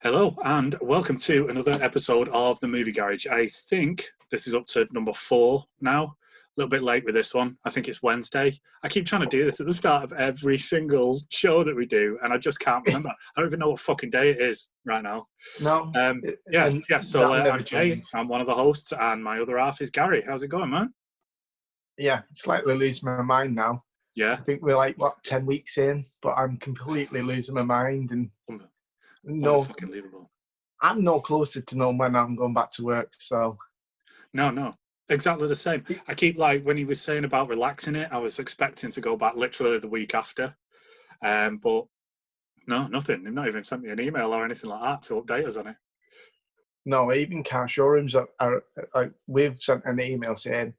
Hello, and welcome to another episode of The Movie Garage. I think this is up to number 4 now. A little bit late with this one. I think it's Wednesday. I keep trying to do this at the start of every single show that we do, and I just can't remember. I don't even know what fucking day it is right now. No. So I'm Jay. I'm one of the hosts, and my other half is Gary. How's it going, man? Yeah, slightly losing my mind now. Yeah. I think we're 10 weeks in, but I'm completely losing my mind. And Unbelievable. I'm no closer to knowing when I'm going back to work, so. No. Exactly the same. I keep when he was saying about relaxing it, I was expecting to go back literally the week after. But no, nothing. They've not even sent me an email or anything like that to update us on it. No, even car showrooms we've sent an email saying,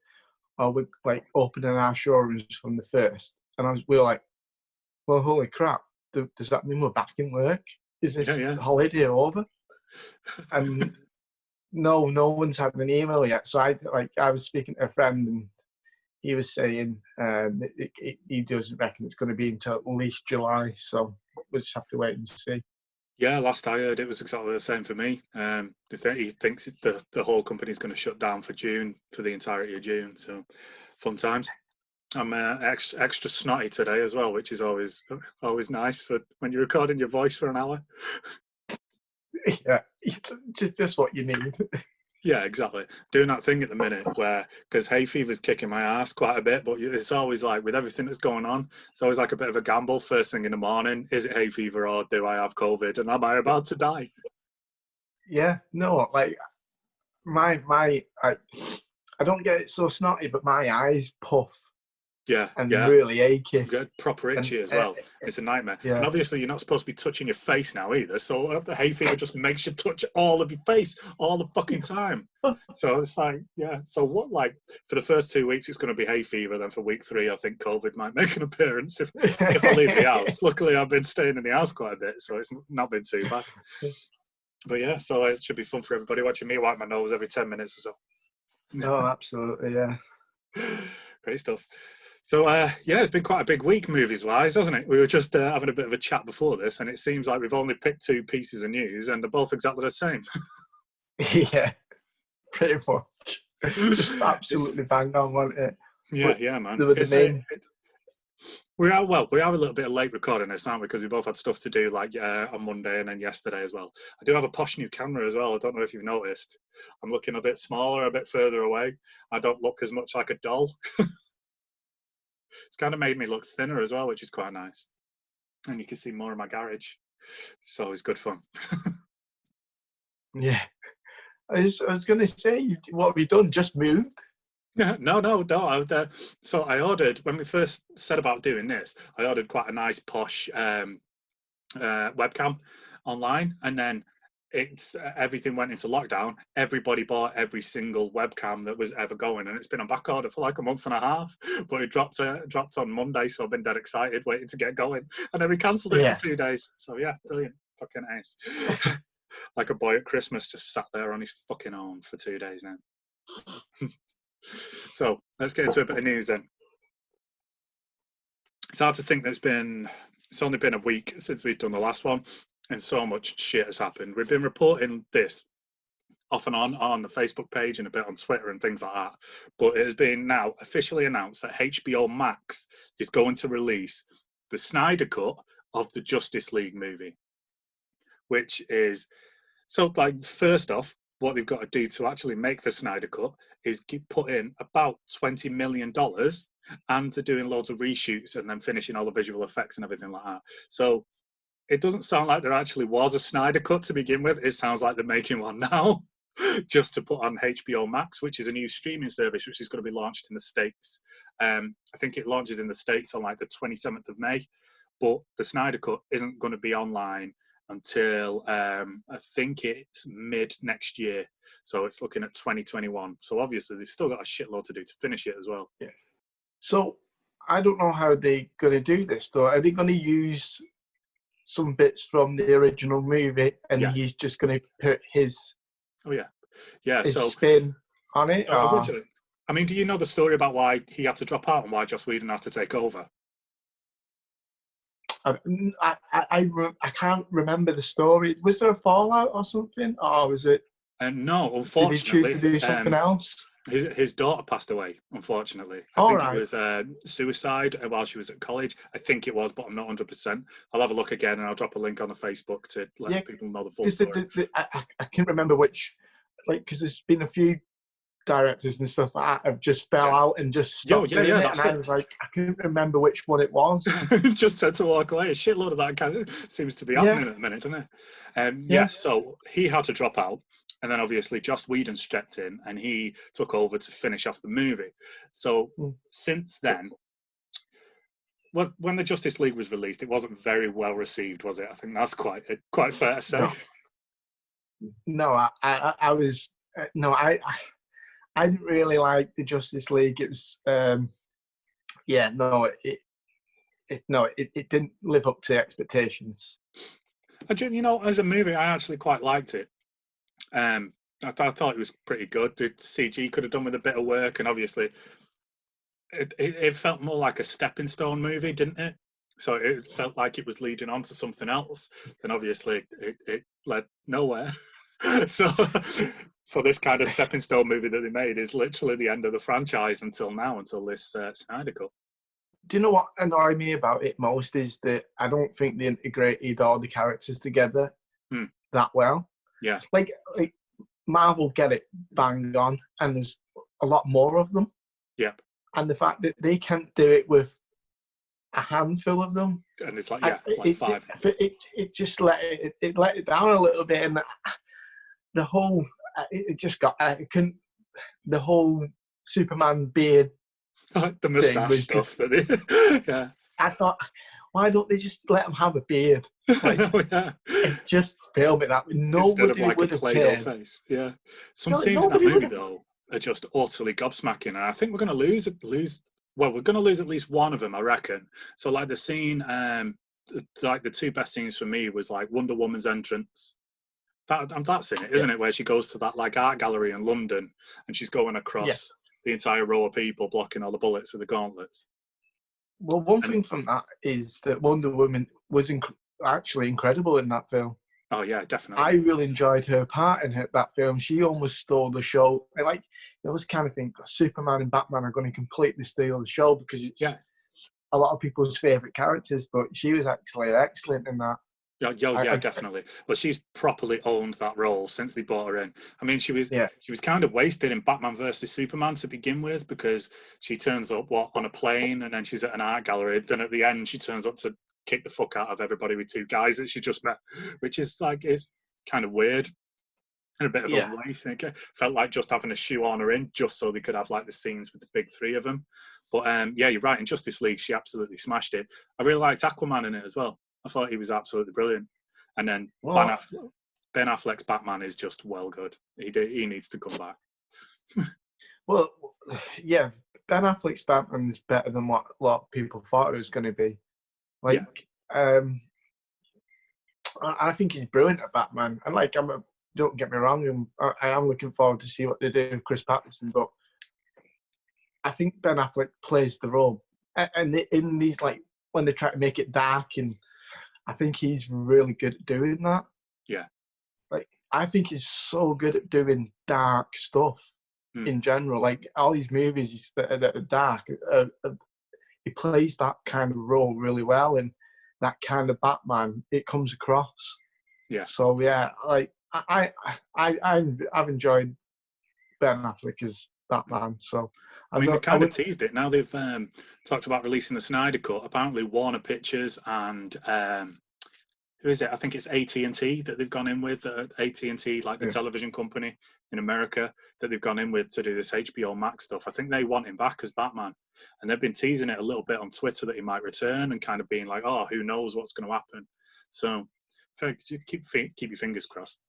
"Oh, we're opening our showrooms from the 1st," and we were like, "Well, holy crap! Does that mean we're back in work? Is this holiday over?" And no one's had an email yet. So I was speaking to a friend, and he was saying he doesn't reckon it's going to be until at least July. So we'll just have to wait and see. Yeah, last I heard, it was exactly the same for me. He thinks the whole company's going to shut down for June, for the entirety of June. So, fun times. I'm extra snotty today as well, which is always nice for when you're recording your voice for an hour. Yeah, just what you need. Yeah, exactly. Doing that thing at the minute because hay fever's kicking my ass quite a bit, but it's always with everything that's going on, it's always a bit of a gamble first thing in the morning. Is it hay fever or do I have COVID and am I about to die? Yeah, no, I don't get it so snotty, but my eyes puff. Yeah, and really achy. Get proper itchy as well. It's a nightmare. Yeah. And obviously, you're not supposed to be touching your face now either. So the hay fever just makes you touch all of your face all the fucking time. So it's So what? For the first 2 weeks, it's going to be hay fever. Then for week 3, I think COVID might make an appearance if I leave the house. Luckily, I've been staying in the house quite a bit, so it's not been too bad. But yeah, so it should be fun for everybody watching me wipe my nose every 10 minutes or so. Oh, absolutely, yeah. Great stuff. So, it's been quite a big week movies-wise, hasn't it? We were just having a bit of a chat before this, and it seems like we've only picked 2 pieces of news, and they're both exactly the same. Yeah, pretty much. Just absolutely bang on, wasn't it? Yeah, man. We are a little bit late recording this, aren't we? Because we both had stuff to do on Monday and then yesterday as well. I do have a posh new camera as well. I don't know if you've noticed. I'm looking a bit smaller, a bit further away. I don't look as much like a doll. It's kind of made me look thinner as well, which is quite nice. And you can see more of my garage. It's always good fun. Yeah. I was going to say, what have you done? Just moved? No. So I ordered, when we first said about doing this, I ordered quite a nice posh webcam online, and then everything went into lockdown. Everybody bought every single webcam that was ever going, and it's been on back order for a month and a half. But it dropped on Monday, so I've been dead excited, waiting to get going. And then we cancelled it for 2 days. So yeah, brilliant, fucking nice. Like a boy at Christmas, just sat there on his fucking own for 2 days now. So let's get into a bit of news then. It's hard to think it's only been a week since we've done the last one, and so much shit has happened. We've been reporting this off and on the Facebook page and a bit on Twitter and things like that. But it has been now officially announced that HBO Max is going to release the Snyder Cut of the Justice League movie. Which is, first off, what they've got to do to actually make the Snyder Cut is put in about $20 million, and they're doing loads of reshoots and then finishing all the visual effects and everything like that. So it doesn't sound like there actually was a Snyder Cut to begin with. It sounds like they're making one now just to put on HBO Max, which is a new streaming service which is going to be launched in the States. I think it launches in the States on the 27th of May, but the Snyder Cut isn't going to be online until I think it's mid next year. So it's looking at 2021. So obviously they've still got a shitload to do to finish it as well. Yeah. So I don't know how they're going to do this though. Are they going to use some bits from the original movie and he's just going to put his spin on it? I mean, do you know the story about why he had to drop out and why Joss Whedon had to take over? I can't remember the story. Was there a fallout or something, or was it? And no, Did he choose to unfortunately, do something else? his daughter passed away. Unfortunately, I All think it right. was suicide while she was at college. I think it was, but I'm not 100%. I'll have a look again, and I'll drop a link on the Facebook to let people know the full story. I can't remember which, like, because there's been a few directors and stuff like that have just fell out and just stopped doing it, and I was like, I couldn't remember which one it was. Just had to walk away. A shitload of that kind of seems to be happening at the minute, doesn't it? So he had to drop out, and then obviously Joss Whedon stepped in and he took over to finish off the movie. So since then, when the Justice League was released, it wasn't very well received, was it? I think that's quite fair to say. No, I was no, I didn't really like the Justice League. It was, it didn't live up to expectations. As a movie, I actually quite liked it. I thought it was pretty good. The CG could have done with a bit of work, and obviously, it felt more like a stepping stone movie, didn't it? So it felt like it was leading on to something else. Then obviously, it led nowhere. So this kind of stepping stone movie that they made is literally the end of the franchise until now, until this Snyder Cut. Do you know what annoyed me about it most is that I don't think they integrated all the characters together that well. Yeah. Like Marvel get it bang on, and there's a lot more of them. Yep. And the fact that they can't do it with a handful of them, and it's like five. It just let it down a little bit, and the whole it just got the whole Superman beard, the moustache stuff. Yeah. I thought, why don't they just let him have a beard? Like, and just film it that way. Nobody instead of like would a have Play-Doh cared. face. Yeah. Some scenes in that movie though are just utterly gobsmacking, and I think we're going to lose. Well, we're going to lose at least one of them, I reckon. So like the scene, like the two best scenes for me was like Wonder Woman's entrance. That's in it, isn't it? Where she goes to that like art gallery in London, and she's going across the entire row of people, blocking all the bullets with the gauntlets. Well, one thing from that is that Wonder Woman was actually incredible in that film. Oh yeah, definitely. I really enjoyed her part in that film. She almost stole the show. And like, I always kind of think Superman and Batman are going to completely steal the show because it's a lot of people's favorite characters. But she was actually excellent in that. Yeah, definitely. Well, she's properly owned that role since they brought her in. I mean, she was kind of wasted in Batman versus Superman to begin with, because she turns up on a plane, and then she's at an art gallery. Then at the end, she turns up to kick the fuck out of everybody with two guys that she just met, which is kind of weird and a bit of a waste. It felt like just having a shoehorn her in just so they could have like the scenes with the big three of them. But you're right. In Justice League, she absolutely smashed it. I really liked Aquaman in it as well. I thought he was absolutely brilliant. And then Ben Affleck's Batman is just well good. He needs to come back. Well, yeah, Ben Affleck's Batman is better than what a lot of people thought it was going to be. Like, I think he's brilliant at Batman. And like, don't get me wrong, I am looking forward to see what they do with Chris Pattinson. But I think Ben Affleck plays the role, and in these, like, when they try to make it dark, and I think he's really good at doing that. Yeah. Like, I think he's so good at doing dark stuff in general. Like, all these movies that are dark, he plays that kind of role really well, and that kind of Batman, it comes across. Yeah. So yeah, like I've enjoyed Ben Affleck as Batman. So I mean, they kind of teased it. Now they've talked about releasing the Snyder Cut. Apparently, Warner Pictures and who is it? I think it's AT&T that they've gone in with. AT&T, like the television company in America, that they've gone in with to do this HBO Max stuff. I think they want him back as Batman, and they've been teasing it a little bit on Twitter that he might return, and kind of being like, "Oh, who knows what's going to happen." So, keep your fingers crossed.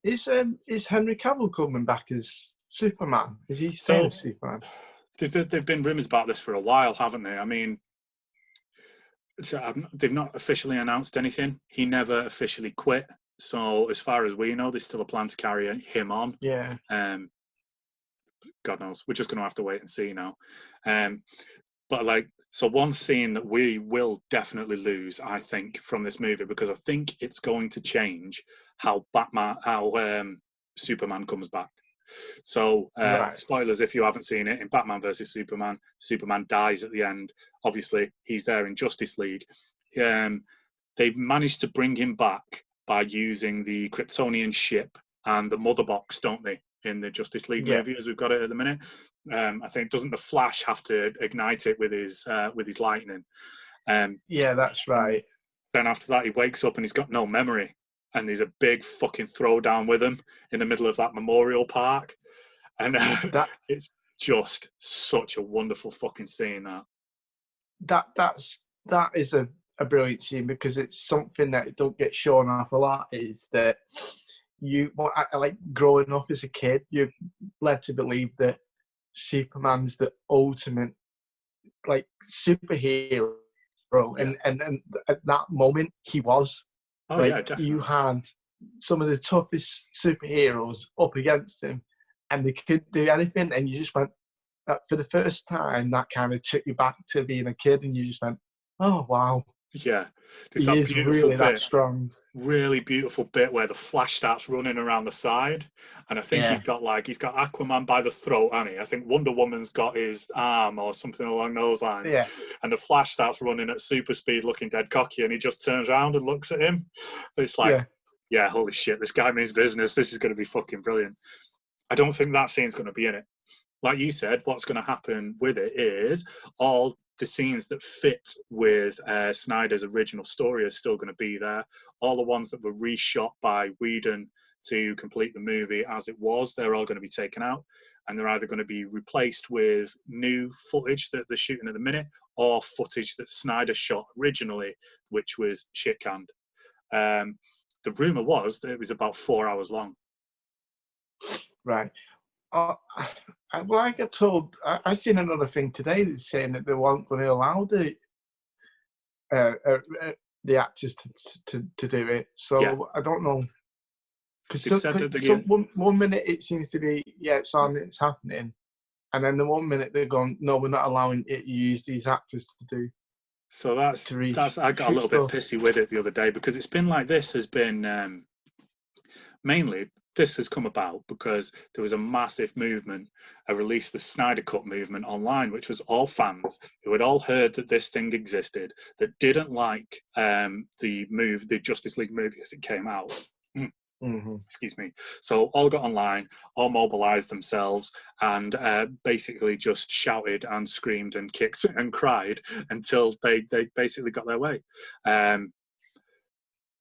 Is Henry Cavill coming back as Superman? Is he staying as Superman? There've been rumours about this for a while, haven't they? I mean, they've not officially announced anything. He never officially quit. So as far as we know, there's still a plan to carry him on. Yeah. God knows. We're just going to have to wait and see now. But like, so one scene that we will definitely lose, I think, from this movie, because I think it's going to change how Superman comes back. So, Right. spoilers if you haven't seen it, in Batman versus Superman, Superman dies at the end. Obviously, he's there in Justice League. They managed to bring him back by using the Kryptonian ship and the Mother Box, don't they, in the Justice League Yeah. movie as we've got it at the minute? I think, doesn't the Flash have to ignite it with his lightning? Yeah, that's right. Then after that, he wakes up and he's got no memory, and there's a big fucking throwdown with him in the middle of that memorial park, and That it's just such a wonderful fucking scene. that is a brilliant scene, because it's something that don't get shown off a lot. Is that I like growing up as a kid, you're led to believe that Superman's the ultimate like superhero, Yeah. and at that moment he was. Oh Like, yeah, definitely. you had some of the toughest superheroes up against him, and they couldn't do anything, and you just went, for the first time, that kind of took you back to being a kid, and you just went, oh wow, Yeah, there's he that is beautiful really that bit, strong. really beautiful bit where the Flash starts running around the side, and I think Yeah, he's got Aquaman by the throat, hasn't he? I think Wonder Woman's got his arm or something along those lines, yeah, and the Flash starts running at super speed, looking dead cocky, and he just turns around and looks at him. It's like, yeah. yeah, holy shit, this guy means business. This is going to be fucking brilliant. I don't think that scene's going to be in it. Like you said, what's going to happen with it is all the scenes that fit with Snyder's original story are still going to be there. All the ones that were reshot by Whedon to complete the movie as it was, they're all going to be taken out, and they're either going to be replaced with new footage that they're shooting at the minute, or footage that Snyder shot originally, which was shit canned. The rumor was that it was about 4 hours long. Right. Well, I got told. I seen another thing today that's saying that they weren't going to allow uh, uh, the actors to do it. So Yeah, I don't know, they've because said that they're so going. one minute it seems to be, yeah, it's on, it's happening, and then the 1 minute they're going, no, we're not allowing it. You use these actors to do So that's to I got a reshoot little bit stuff. pissy with it the other day, because it's been like this has been mainly this has come about because there was a massive movement, a release the Snyder Cut movement online, which was all fans who had all heard that this thing existed, that didn't like the Justice League movie as it came out. Mm-hmm. Excuse me. So all got online, all mobilized themselves, and basically just shouted and screamed and kicked and cried until they basically got their way.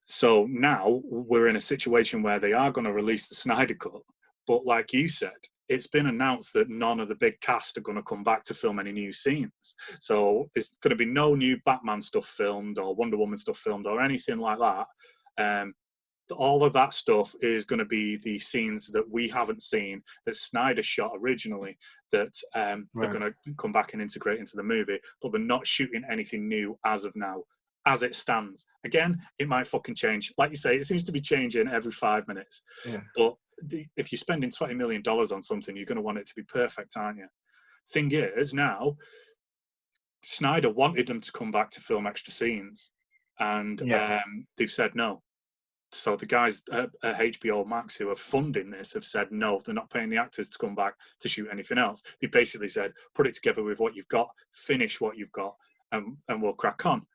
So now we're in a situation where they are going to release the Snyder Cut, but like you said, it's been announced that none of the big cast are going to come back to film any new scenes. So there's going to be no new Batman stuff filmed or Wonder Woman stuff filmed or anything like that. All of that stuff is going to be the scenes that we haven't seen that Snyder shot originally, that they're Right. going to come back and integrate into the movie, but they're not shooting anything new as of now, as it stands. Again, it might fucking change. Like you say, it seems to be changing every 5 minutes. Yeah. But if you're spending $20 million on something, you're going to want it to be perfect, aren't you? Thing is, now, Snyder wanted them to come back to film extra scenes, and Yeah. they've said no. So the guys at HBO Max who are funding this have said no, they're not paying the actors to come back to shoot anything else. They basically said, put it together with what you've got, finish what you've got, and we'll crack on.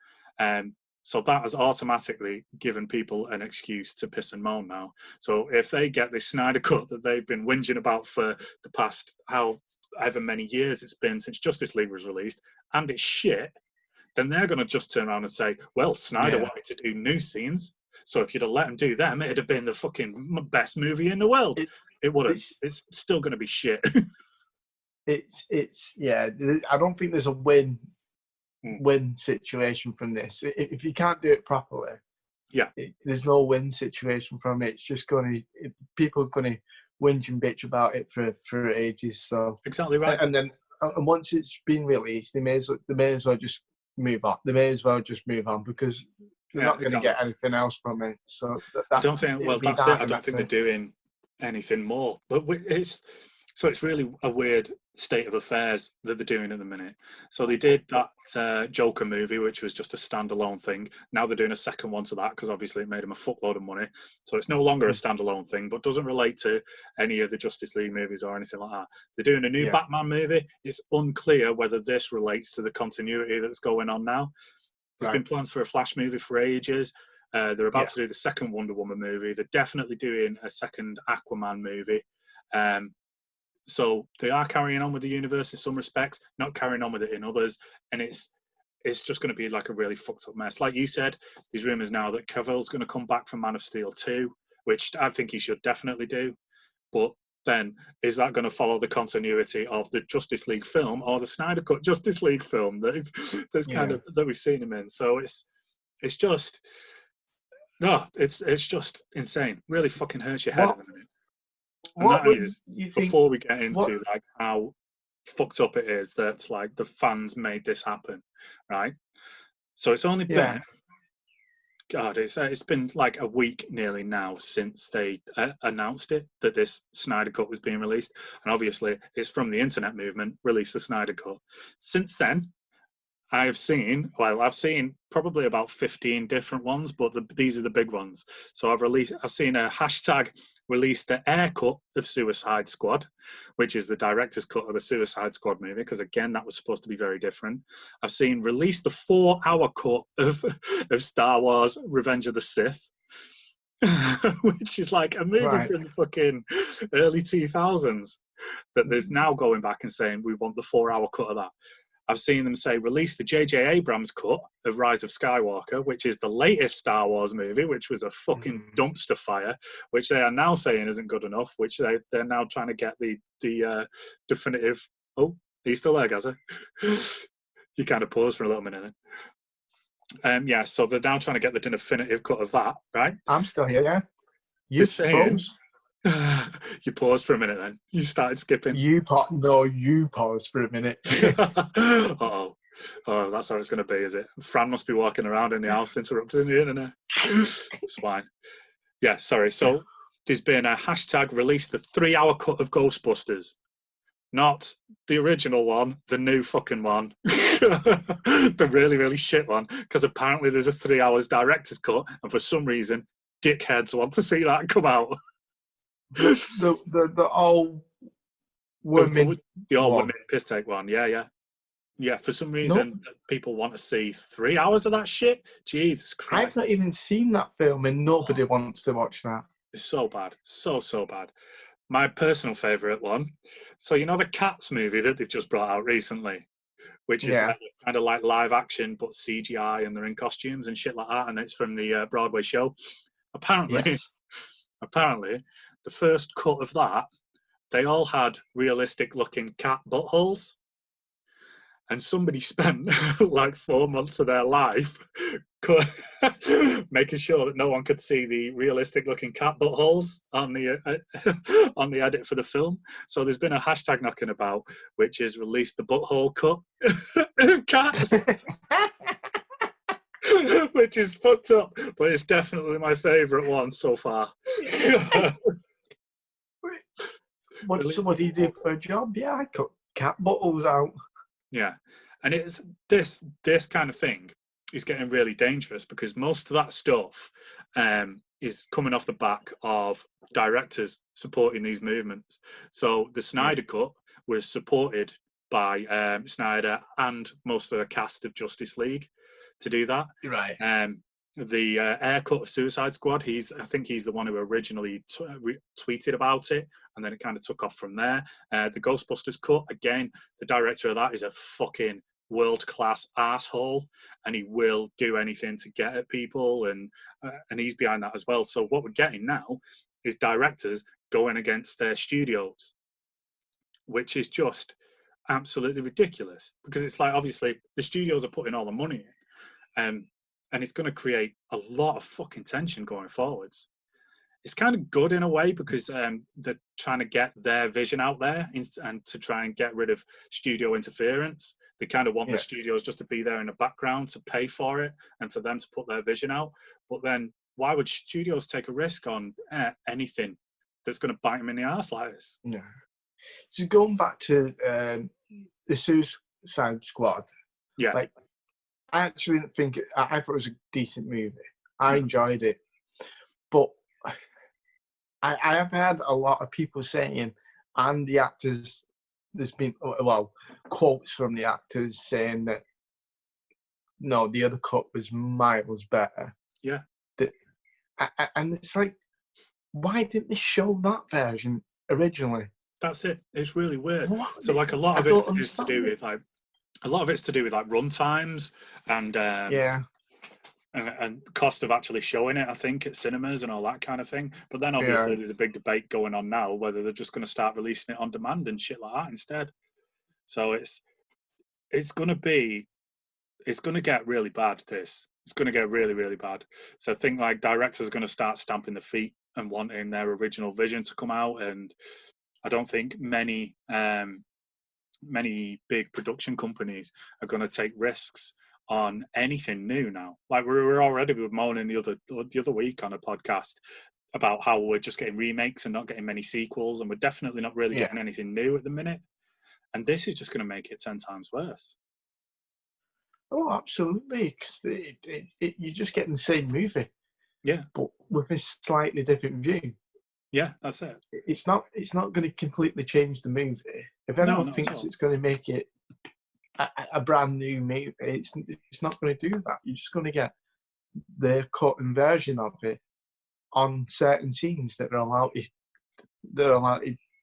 So that has automatically given people an excuse to piss and moan now. So if they get this Snyder Cut that they've been whinging about for the past however many years it's been since Justice League was released, and it's shit, then they're going to just turn around and say, well, Snyder wanted to do new scenes, so if you'd have let him do them, it'd have been the fucking best movie in the world. It wouldn't. It's still going to be shit. It's yeah. I don't think there's a win situation from this. If you can't do it properly, yeah, there's no win situation from it. It's just people are going to whinge and bitch about it for ages. So exactly right. And then once it's been released, they may as well just move on. They may as well just move on, because they're not going to get anything else from it. So I don't think. Well, that's it. I don't think they're doing anything more. But it's really a weird state of affairs that they're doing at the minute. So they did that Joker movie, which was just a standalone thing. Now they're doing a second one to that because obviously it made them a fuckload of money. So it's no longer a standalone thing, but doesn't relate to any of the Justice League movies or anything like that. They're doing a new Batman movie. It's unclear whether this relates to the continuity that's going on now. There's been plans for a Flash movie for ages. They're about to do the second Wonder Woman movie. They're definitely doing a second Aquaman movie. So they are carrying on with the universe in some respects, not carrying on with it in others. And it's just going to be like a really fucked up mess. Like you said, there's rumours now that Cavill's going to come back from Man of Steel 2, which I think he should definitely do. But then, is that going to follow the continuity of the Justice League film or the Snyder Cut Justice League film that we've seen him in? So it's just just insane. Really fucking hurts your head. And that is before we get into like how fucked up it is that like the fans made this happen, right? So it's only been it's been like a week nearly now since they announced it that this Snyder Cut was being released, and obviously it's from the internet movement release the Snyder Cut. Since then, I've seen probably about 15 different ones, but these are the big ones. So I've seen a hashtag release the air cut of Suicide Squad, which is the director's cut of the Suicide Squad movie, because again, that was supposed to be very different. I've seen release the 4-hour cut of Star Wars Revenge of the Sith, which is like a movie from the fucking early 2000s that there's now going back and saying we want the 4-hour cut of that. I've seen them say release the J.J. Abrams cut of Rise of Skywalker, which is the latest Star Wars movie, which was a fucking dumpster fire, which they are now saying isn't good enough, which they're now trying to get the definitive. Oh, he's still there, Gaza. You kind of paused for a little minute. So they're now trying to get the definitive cut of that, right? I'm still here, yeah. You paused. You paused for a minute then. You started skipping. You paused for a minute. Oh, that's how it's going to be, is it? Fran must be walking around in the house interrupting the internet. It's fine. Yeah, sorry. So there's been a hashtag release the 3-hour cut of Ghostbusters. Not the original one, the new fucking one. The really, really shit one. Because apparently there's a 3 hours director's cut, and for some reason, dickheads want to see that come out. The old women, the old women piss take one, yeah. For some reason, people want to see 3 hours of that shit. Jesus Christ! I've not even seen that film, and nobody wants to watch that. It's so bad, so bad. My personal favourite one. So you know the Cats movie that they've just brought out recently, which is kind of like live action but CGI, and they're in costumes and shit like that, and it's from the Broadway show. Apparently, the first cut of that, they all had realistic-looking cat buttholes, and somebody spent like 4 months of their life making sure that no one could see the realistic-looking cat buttholes on the edit for the film. So there's been a hashtag knocking about, which is release the butthole cut of Cats. Which is fucked up, but it's definitely my favourite one so far. What did somebody do for a job? Yeah, I cut cat buttholes out. Yeah, and it's this kind of thing is getting really dangerous because most of that stuff is coming off the back of directors supporting these movements. So the Snyder Cut was supported by Snyder and most of the cast of Justice League to do that. Right. The air cut of Suicide Squad, I think he's the one who originally tweeted about it, and then it kind of took off from there. The Ghostbusters cut, again, the director of that is a fucking world-class asshole, and he will do anything to get at people, and he's behind that as well. So what we're getting now is directors going against their studios, which is just absolutely ridiculous, because it's like, obviously, the studios are putting all the money in, and it's going to create a lot of fucking tension going forwards. It's kind of good in a way because they're trying to get their vision out there and to try and get rid of studio interference. They kind of want the studios just to be there in the background to pay for it and for them to put their vision out. But then why would studios take a risk on anything that's going to bite them in the arse like this? Yeah. So going back to the Suicide Squad, Yeah. like I actually didn't think I thought it was a decent movie. I Mm. enjoyed it, but I have had a lot of people saying, and the actors, there's been quotes from the actors saying that no, the other cut was miles better. Yeah. And it's like, why didn't they show that version originally? That's it. It's really weird. What? So like a lot I of don't it is to do understand it. with like run times and Yeah, and cost of actually showing it, I think, at cinemas and all that kind of thing. But then yeah, obviously there's a big debate going on now whether they're just going to start releasing it on demand and shit like that instead. So it's going to get really bad. It's going to get really, really bad. So I think like directors are going to start stamping their feet and wanting their original vision to come out. And I don't think many big production companies are going to take risks on anything new now. Like we were already moaning the other week on a podcast about how we're just getting remakes and not getting many sequels, and we're definitely not really yeah. getting anything new at the minute. And this is just going to make it 10 times worse. Oh, absolutely. Because you're just getting the same movie, Yeah, but with a slightly different view. yeah, that's it. It's not going to completely change the movie. If No, anyone not at thinks all. it's going to make it a brand new movie, it's not going to do that. You're just going to get their cut and version of it on certain scenes that are allowed to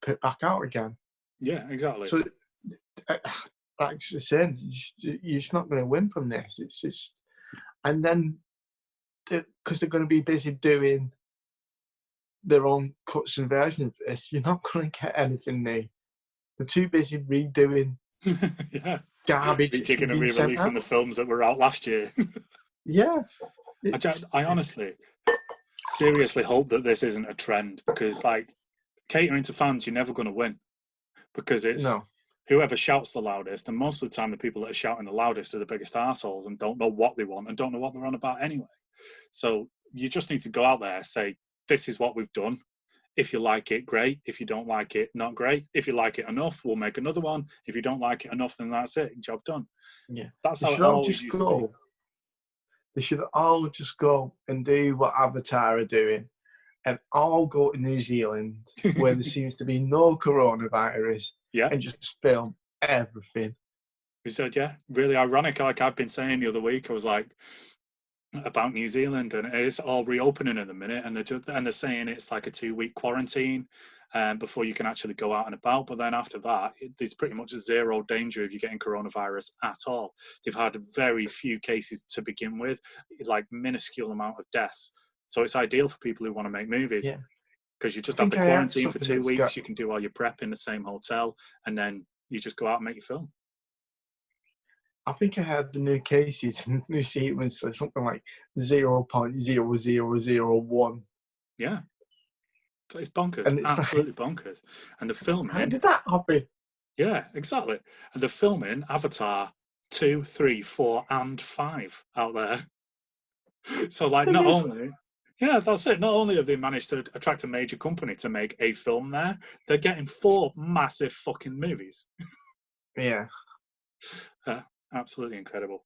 put back out again. Yeah, exactly. So, like I was saying, you're just not going to win from this. It's just, and then because they're going to be busy doing their own cuts and versions of this, you're not going to get anything new. They're too busy redoing Yeah, garbage that's rejigging and been sent re-releasing out. the films that were out last year. Yeah. I honestly, seriously hope that this isn't a trend, because like catering to fans, you're never going to win, because it's No. whoever shouts the loudest, and most of the time the people that are shouting the loudest are the biggest arseholes and don't know what they want and don't know what they're on about anyway. So you just need to go out there, say, this is what we've done. If you like it, great. If you don't like it, not great. If you like it enough, we'll make another one. If you don't like it enough, then that's it. Job done. Yeah. That's They how it should all always just used to be. go. They should all just go and do what Avatar are doing and all go to New Zealand where there seems to be no coronavirus Yeah. and just film everything. We said, yeah, really ironic. Like I've been saying the other week, I was like, about New Zealand, and it's all reopening at the minute, and they're saying it's like a 2-week quarantine before you can actually go out and about. But then after that, there's pretty much zero danger of you getting coronavirus at all. They've had very few cases to begin with, like minuscule amount of deaths. So it's ideal for people who want to make movies. Yeah. Because you just have to I heard quarantine for something 2 that's weeks. got, You can do all your prep in the same hotel, and then you just go out and make your film. I think I heard the new cases in New Zealand was something like 0.0001. Yeah. So it's bonkers, And it's absolutely like, bonkers. And the how filming, did that happen? yeah, exactly. And the filming Avatar 2, 3, 4, and 5 out there. So like not only yeah, that's it. Not only have they managed to attract a major company to make a film there, they're getting 4 massive fucking movies. Yeah. Absolutely incredible.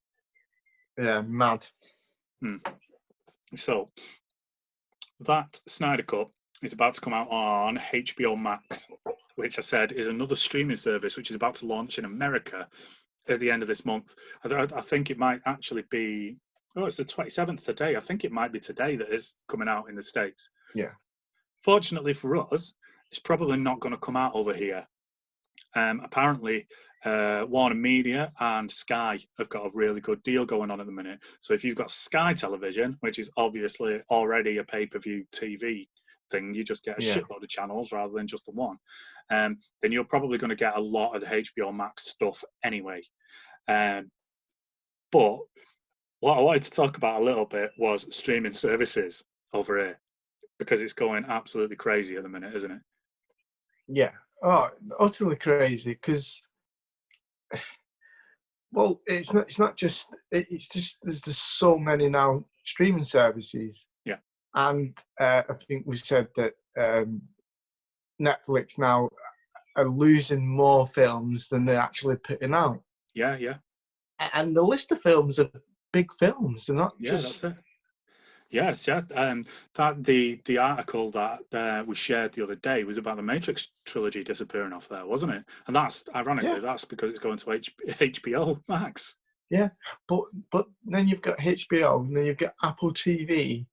Yeah, mad. So that Snyder Cut is about to come out on HBO Max, which I said is another streaming service which is about to launch in America at the end of this month. I think it might actually be, it's the 27th today. I think it might be today that is coming out in the States. Yeah. Fortunately for us, it's probably not going to come out over here. Apparently, Warner Media and Sky have got a really good deal going on at the minute. So if you've got Sky Television, which is obviously already a pay-per-view TV thing, you just get a shitload of channels rather than just the one, then you're probably going to get a lot of the HBO Max stuff anyway. But what I wanted to talk about a little bit was streaming services over here, because it's going absolutely crazy at the minute, isn't it? Yeah. Oh, utterly crazy. Because, well, it's not just. It's just there's just so many now streaming services. Yeah. And I think we said that Netflix now are losing more films than they're actually putting out. Yeah, yeah. And the list of films are big films. They're not Yeah, just... that's it. Yes, yeah. That the article that we shared the other day was about the Matrix trilogy disappearing off there, wasn't it? And that's ironically Yeah. that's because it's going to HBO Max. Yeah, but then you've got HBO, and then you've got Apple TV,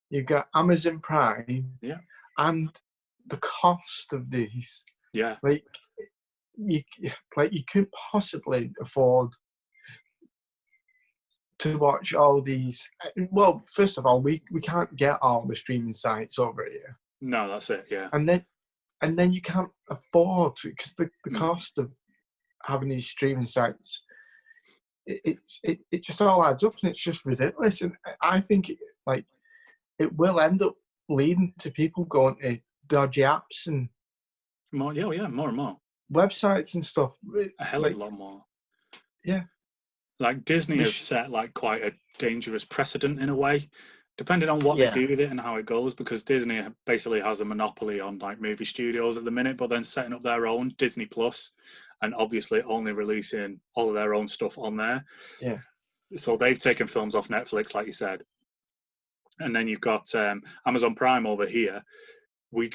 you've got Amazon Prime, Yeah, and the cost of these, yeah. like you couldn't possibly afford to watch all these. Well, first of all, we can't get all the streaming sites over here, No, that's it. Yeah. and then you can't afford to, because the Mm. cost of having these streaming sites, it just all adds up, and it's just ridiculous. And I think it will end up leading to people going to dodgy apps and More, yeah, more and more. websites and stuff. A hell of a lot more. Yeah. Like Disney have set like quite a dangerous precedent in a way, depending on what they do with it and how it goes, because Disney basically has a monopoly on like movie studios at the minute, but then setting up their own Disney Plus and obviously only releasing all of their own stuff on there. Yeah. So they've taken films off Netflix, like you said. And then you've got Amazon Prime over here. We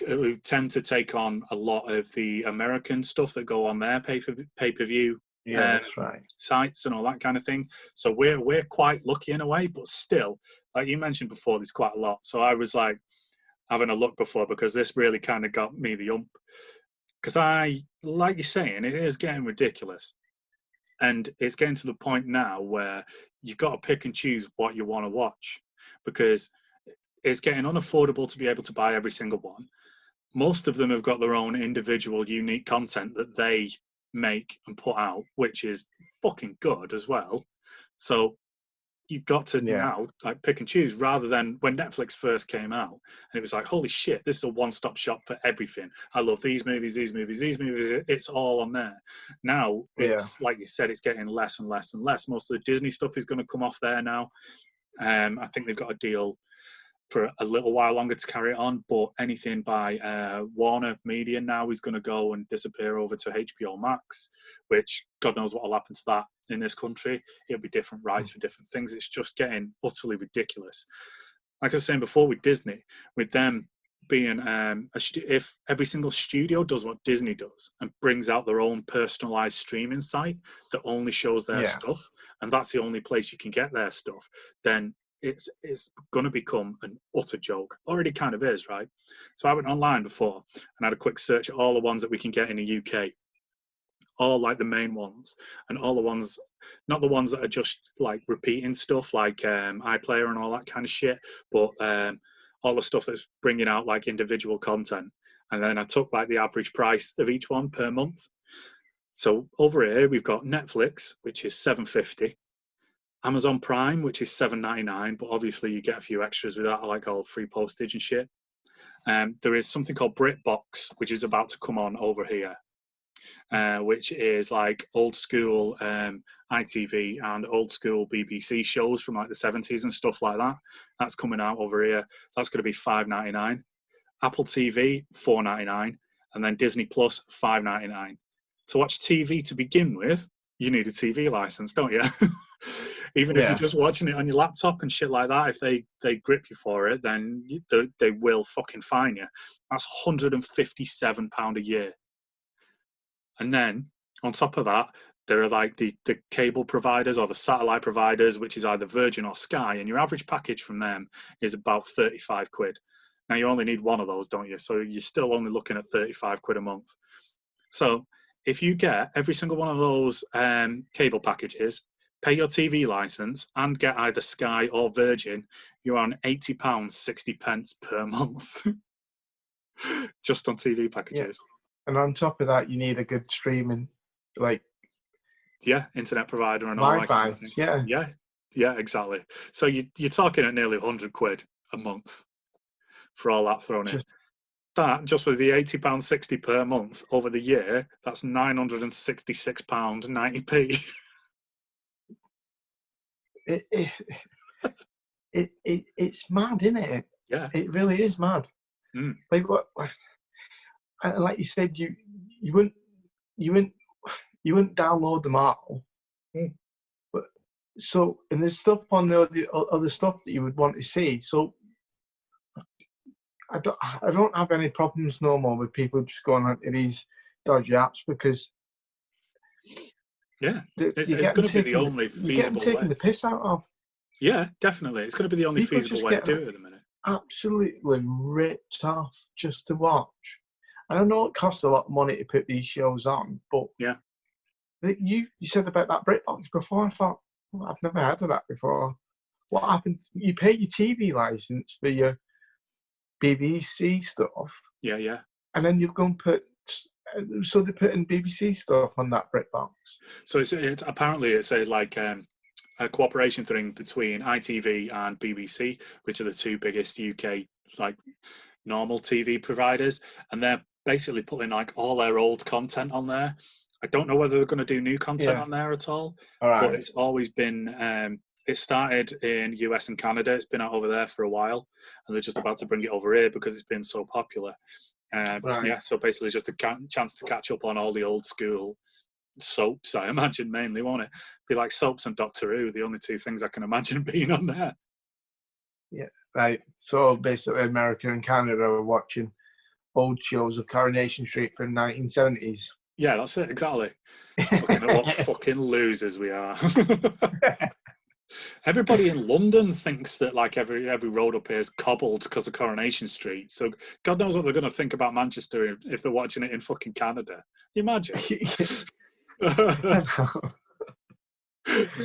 tend to take on a lot of the American stuff that go on their pay-per-view That's right. sites and all that kind of thing. So we're quite lucky in a way, but still, like you mentioned before, there's quite a lot. So I was like having a look before, because this really kind of got me the ump. Because like you're saying, it is getting ridiculous. And it's getting to the point now where you've got to pick and choose what you want to watch, because it's getting unaffordable to be able to buy every single one. Most of them have got their own individual unique content that they make and put out, which is fucking good as well. So you've got to now like pick and choose, rather than when Netflix first came out and it was like, holy shit, this is a one-stop shop for everything. I love these movies. It's all on there. Now it's like you said, it's getting less and less and less. Most of the Disney stuff is going to come off there now. I think they've got a deal for a little while longer to carry it on, but anything by Warner Media now is going to go and disappear over to HBO Max, which God knows what will happen to that in this country. It'll be different rights for different things. It's just getting utterly ridiculous. Like I was saying before with Disney, with them being, if every single studio does what Disney does and brings out their own personalized streaming site that only shows their stuff, and that's the only place you can get their stuff, then it's going to become an utter joke. Already kind of is, right? So I went online before and had a quick search at all the ones that we can get in the UK, all like the main ones, and all the ones, not the ones that are just like repeating stuff like iPlayer and all that kind of shit, but all the stuff that's bringing out like individual content. And then I took like the average price of each one per month. So over here we've got Netflix, which is $7.50. Amazon Prime, which is $7.99, but obviously you get a few extras with that, like all free postage and shit. There is something called BritBox, which is about to come on over here, which is like old school ITV and old school BBC shows from like the 70s and stuff like that. That's coming out over here. That's going to be $5.99. Apple TV, $4.99, and then Disney Plus, $5.99. To watch TV to begin with, you need a TV license, don't you? Even if you're just watching it on your laptop and shit like that, if they grip you for it, then they will fucking fine you. That's £157 a year. And then on top of that, there are like the cable providers or the satellite providers, which is either Virgin or Sky, and your average package from them is about 35 quid. Now you only need one of those, don't you? So you're still only looking at 35 quid a month. So if you get every single one of those cable packages, pay your TV license, and get either Sky or Virgin, you're on £80, 60 pence per month. Just on TV packages. Yeah. And on top of that, you need a good streaming, like... Yeah, internet provider and all Wi-Fi, that kind of thing. Yeah, exactly. So you're talking at nearly 100 quid a month for all that thrown in. That, just for the £80, 60 per month over the year, that's £966, 90p. It's mad, isn't it? Yeah, it really is mad. Mm. Like what? Like you said, you wouldn't you wouldn't download them all. Mm. But and there's stuff on the other stuff that you would want to see. So I don't have any problems no more with people just going onto these dodgy apps because it's going to be the only you get them feasible taking way. the piss out of. Yeah, definitely. It's going to be the only People feasible just way to get do it at the minute. absolutely ripped off just to watch. And I know it costs a lot of money to put these shows on, but Yeah. You said about that BritBox before. I thought, well, I've never heard of that before. What happened? You pay your TV license for your BBC stuff. Yeah. And then you've gone so they're putting BBC stuff on that BritBox. So it's apparently it's a cooperation thing between ITV and BBC, which are the two biggest UK like normal TV providers, and they're basically putting like all their old content on there. I don't know whether they're going to do new content on there at all, but it's always been. It started in US and Canada. It's been out over there for a while, and they're just about to bring it over here because it's been so popular. Yeah, so basically just a chance to catch up on all the old school soaps, I imagine, mainly, won't it? Be like soaps and Doctor Who, the only two things I can imagine being on there. Yeah, right. So basically America and Canada are watching old shows of Coronation Street from the 1970s. Yeah, that's it, exactly. Looking at what fucking losers we are. Everybody in London thinks that like every road up here is cobbled because of Coronation Street. So God knows what they're going to think about Manchester if they're watching it in fucking Canada. Imagine. It's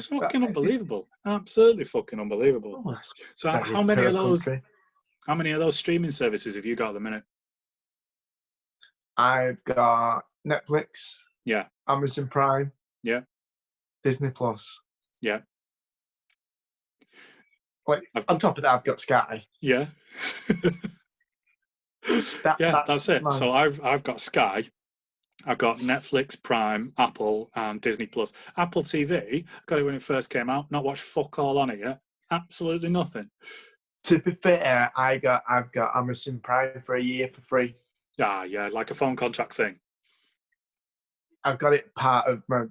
fucking unbelievable. Absolutely fucking unbelievable. Oh, so how many of those streaming services have you got at the minute? I've got Netflix. Yeah. Amazon Prime. Yeah. Disney Plus. Yeah. Like on top of that, I've got Sky. Yeah. That's it. So I've got Sky. I've got Netflix, Prime, Apple, and Disney Plus. Apple TV, got it when it first came out. Not watched fuck all on it yet. Absolutely nothing. To be fair, I've got Amazon Prime for a year for free. Yeah, like a phone contract thing. I've got it part of my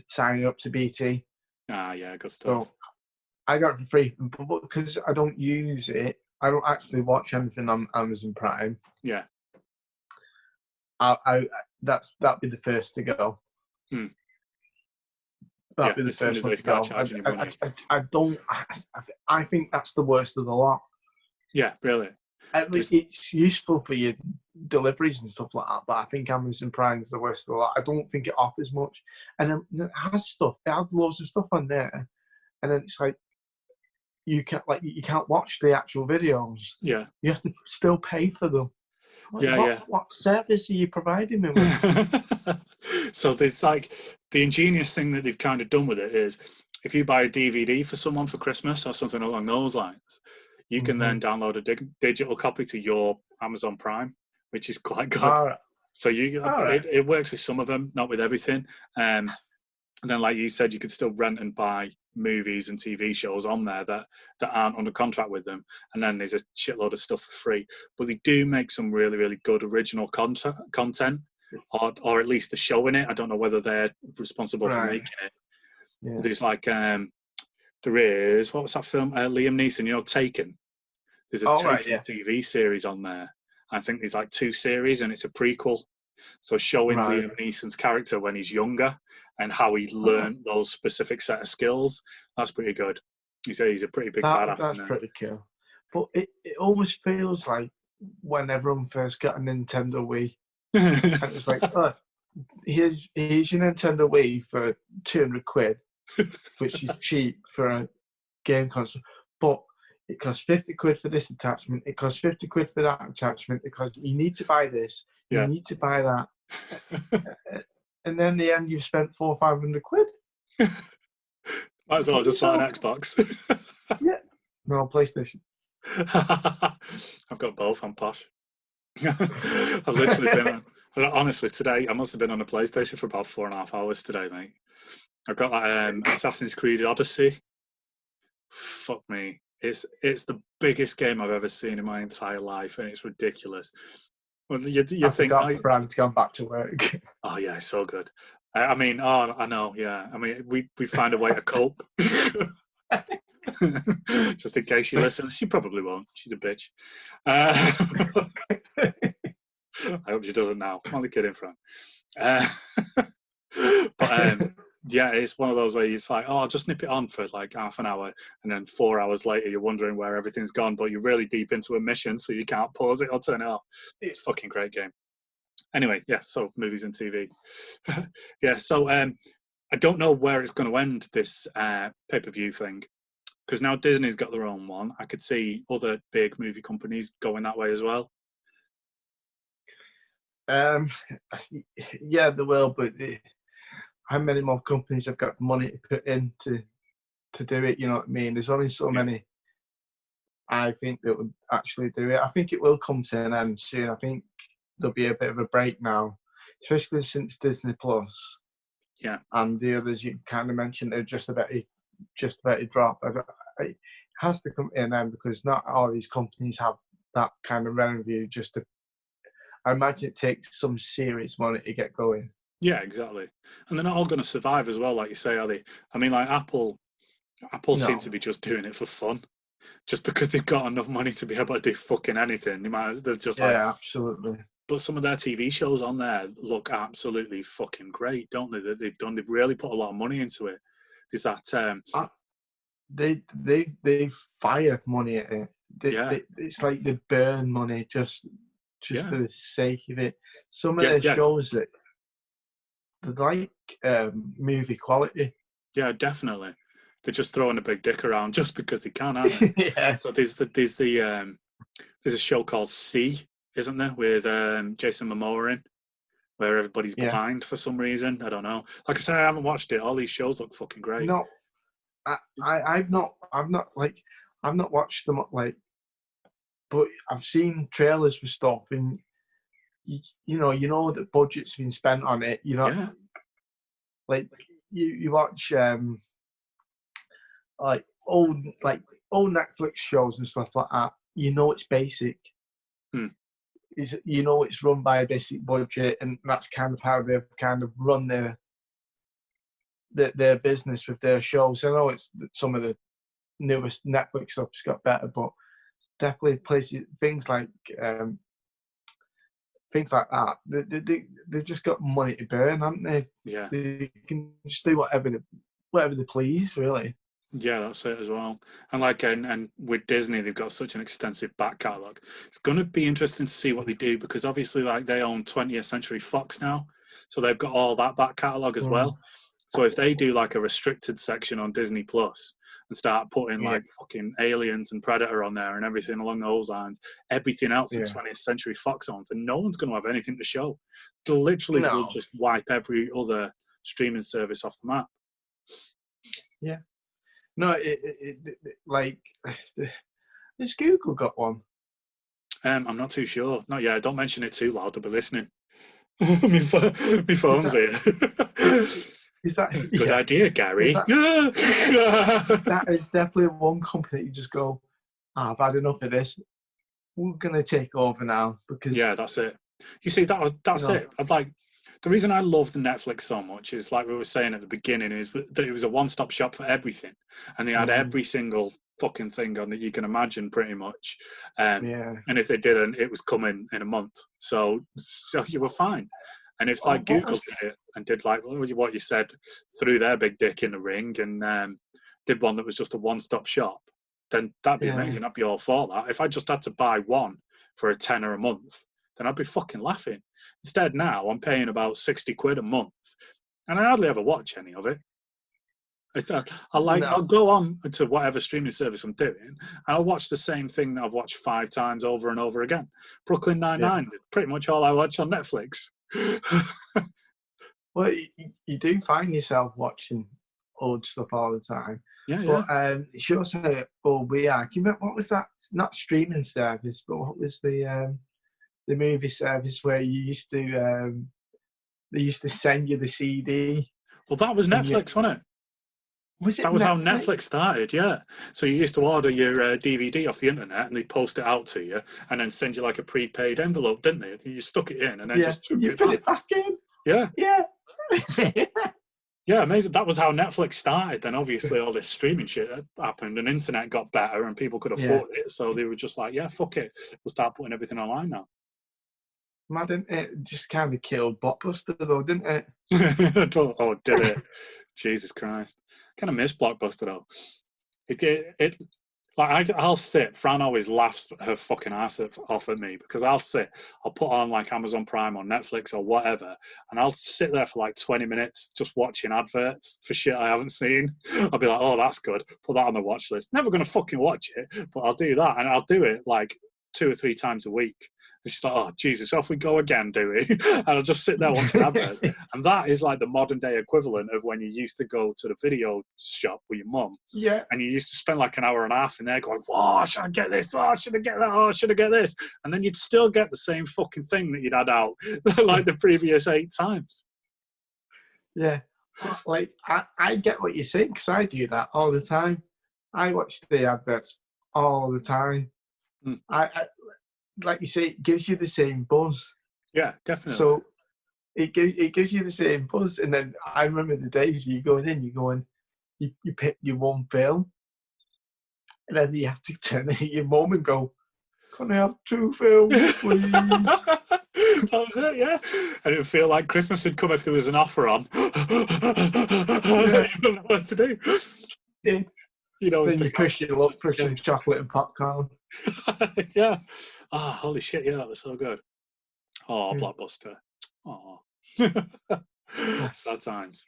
signing up to BT. Yeah, good stuff. So I got it for free, but because I don't use it, I don't actually watch anything on Amazon Prime. Yeah. That'd be the first to go. That'd be the first one to go. I think that's the worst of the lot. Yeah, really. At least it's useful for your deliveries and stuff like that, but I think Amazon Prime is the worst of the lot. I don't think it offers much, and then it has stuff. It has loads of stuff on there, and then it's like you can't watch the actual videos. Yeah, you have to still pay for them. What service are you providing me with? So there's like the ingenious thing that they've kind of done with it is if you buy a DVD for someone for Christmas or something along those lines, you can then download a digital copy to your Amazon Prime, which is quite good. Right. So it works with some of them, not with everything. And then, like you said, you could still rent and buy movies and TV shows on there that aren't under contract with them. And then there's a shitload of stuff for free. But they do make some really, really good original content, or at least the show in it. I don't know whether they're responsible for making it. Yeah. There's like, there is, what was that film? Liam Neeson, Taken. There's a Taken TV series on there. I think there's like 2 series and it's a prequel. So showing Liam Neeson's character when he's younger and how he learned those specific set of skills. That's pretty good. He's a pretty big badass. That's pretty cool. But it almost feels like when everyone first got a Nintendo Wii. And it's like, here's your Nintendo Wii for 200 quid, which is cheap for a game console. But it costs 50 quid for this attachment. It costs 50 quid for that attachment because you need to buy this. You need to buy that. And then in the end, you've spent 400 or 500 quid. Might as well just buy an Xbox. Yeah. No, PlayStation. I've got both. I'm posh. I've literally been honestly, today, I must have been on a PlayStation for about 4.5 hours today, mate. I've got that Assassin's Creed Odyssey. Fuck me. It's the biggest game I've ever seen in my entire life, and it's ridiculous. Well, you I think, forgot Fran's gone back to work. oh yeah, so good. I mean, oh, I know, yeah. I mean, we find a way to cope. Just in case she listens, she probably won't. She's a bitch. I hope she doesn't now. I'm only kidding, Fran. But yeah, it's one of those where it's like, oh, I'll just nip it on for like half an hour, and then 4 hours later, you're wondering where everything's gone, but you're really deep into a mission, so you can't pause it or turn it off. It's a fucking great game. Anyway, yeah, so movies and TV. Yeah, so I don't know where it's going to end, this pay-per-view thing, because now Disney's got their own one. I could see other big movie companies going that way as well. Yeah, they will, but how many more companies have got money to put in to do it? You know what I mean? There's only so many, I think, that would actually do it. I think it will come to an end soon. I think there'll be a bit of a break now, especially since Disney Plus. Yeah. And the others you kind of mentioned are just about to drop. It has to come to an end because not all these companies have that kind of revenue. I imagine it takes some serious money to get going. Yeah, exactly. And they're not all going to survive as well, like you say, are they? I mean, like Apple seems to be just doing it for fun, just because they've got enough money to be able to do fucking anything. They're just like, absolutely. But some of their TV shows on there look absolutely fucking great, don't they? That they've really put a lot of money into it. There's that. They fire money at it. It's like they burn money just for the sake of it. Some of their shows that they're like movie quality. Yeah, definitely. They're just throwing a big dick around just because they can, aren't they? Yeah. So there's a show called C, isn't there, with Jason Momoa in, where everybody's blind for some reason. I don't know. Like I said, I haven't watched it. All these shows look fucking great. No, I've not watched them but I've seen trailers for stuff, and you know that budget's been spent on it. You know, like you watch like old Netflix shows and stuff like that. You know it's basic. It's run by a basic budget, and that's kind of how they've kind of run their business with their shows. I know it's some of the newest Netflix stuff's got better, but definitely places things like that. They've just got money to burn, haven't they? Yeah. They can just do whatever they please, really. Yeah, that's it as well. And and with Disney, they've got such an extensive back catalogue. It's going to be interesting to see what they do, because obviously, like, they own 20th Century Fox now, so they've got all that back catalogue as well. So if they do like a restricted section on Disney Plus and start putting like fucking Aliens and Predator on there and everything along those lines, everything else that 20th Century Fox owns, and no one's going to have anything to show. They literally will just wipe every other streaming service off the map. Yeah. No, has Google got one? I'm not too sure. Not yet. Don't mention it too loud. They'll be listening. my phone's here. Is that good idea, Gary? That is definitely one company you just go, I've had enough of this. We're gonna take over now, because that's it. You see, that's it. I'd like. The reason I love the Netflix so much is, like we were saying at the beginning, is that it was a one-stop shop for everything, and they had every single fucking thing on that you can imagine, pretty much. And if they didn't, it was coming in a month, so you were fine. And if Google did it and did like what you said, threw their big dick in the ring and did one that was just a one-stop shop, then that'd be amazing. I'd be all for that. If I just had to buy one for a tenner a month, then I'd be fucking laughing. Instead, now I'm paying about 60 quid a month, and I hardly ever watch any of it. I'll go on to whatever streaming service I'm doing, and I'll watch the same thing that I've watched 5 times over and over again. Brooklyn Nine-Nine is pretty much all I watch on Netflix. Well, you do find yourself watching old stuff all the time. But she also had OBR. Can you remember, what was that? Not streaming service, but what was the movie service where you used to they used to send you the CD? Well, that was Netflix, wasn't it? Was it That was how Netflix? Netflix started, yeah. So you used to order your DVD off the internet and they post it out to you and then send you like a prepaid envelope, didn't they? You stuck it in and then Yeah, just took you it put back. it back in. Yeah. Yeah. Yeah, amazing. That was how Netflix started. Then obviously all this streaming shit happened and internet got better and people could Yeah. afford it. So they were just like, yeah, fuck it. We'll start putting everything online now. Madden, it just kind of killed Blockbuster though, didn't it? Oh, did it? Jesus Christ. Kind of miss Blockbuster though. It like I'll sit. Fran always laughs her fucking ass off at me because I'll put on like Amazon Prime or Netflix or whatever, and I'll sit there for like 20 minutes just watching adverts for shit I haven't seen. I'll be like, oh, that's good. Put that on the watch list. Never gonna fucking watch it, but I'll do that, and I'll do it like 2 or 3 times a week. And she's like, oh, Jesus, off we go again, do we? And I'll just sit there watching adverts. And that is like the modern day equivalent of when you used to go to the video shop with your mum. Yeah. And you used to spend like an hour and a half in there going, oh, should I get this? Oh, should I get that? Oh, should I get this? And then you'd still get the same fucking thing that you'd had out like the previous 8 times. Yeah. Like, I get what you're saying because I do that all the time. I watch the adverts all the time. Mm. I like you say, it gives you the same buzz. Yeah, definitely. So it gives you the same buzz. And then I remember the days you pick your one film, and then you have to turn to your mum and go, can I have 2 films, please? That was it, yeah. And it would feel like Christmas had come if there was an offer on. Yeah. You don't know what to do. Yeah. You know, Then you push your luck for some chocolate and popcorn. Yeah. Oh, holy shit, yeah, that was so good. Oh, Yeah. Blockbuster. Oh. Sad times.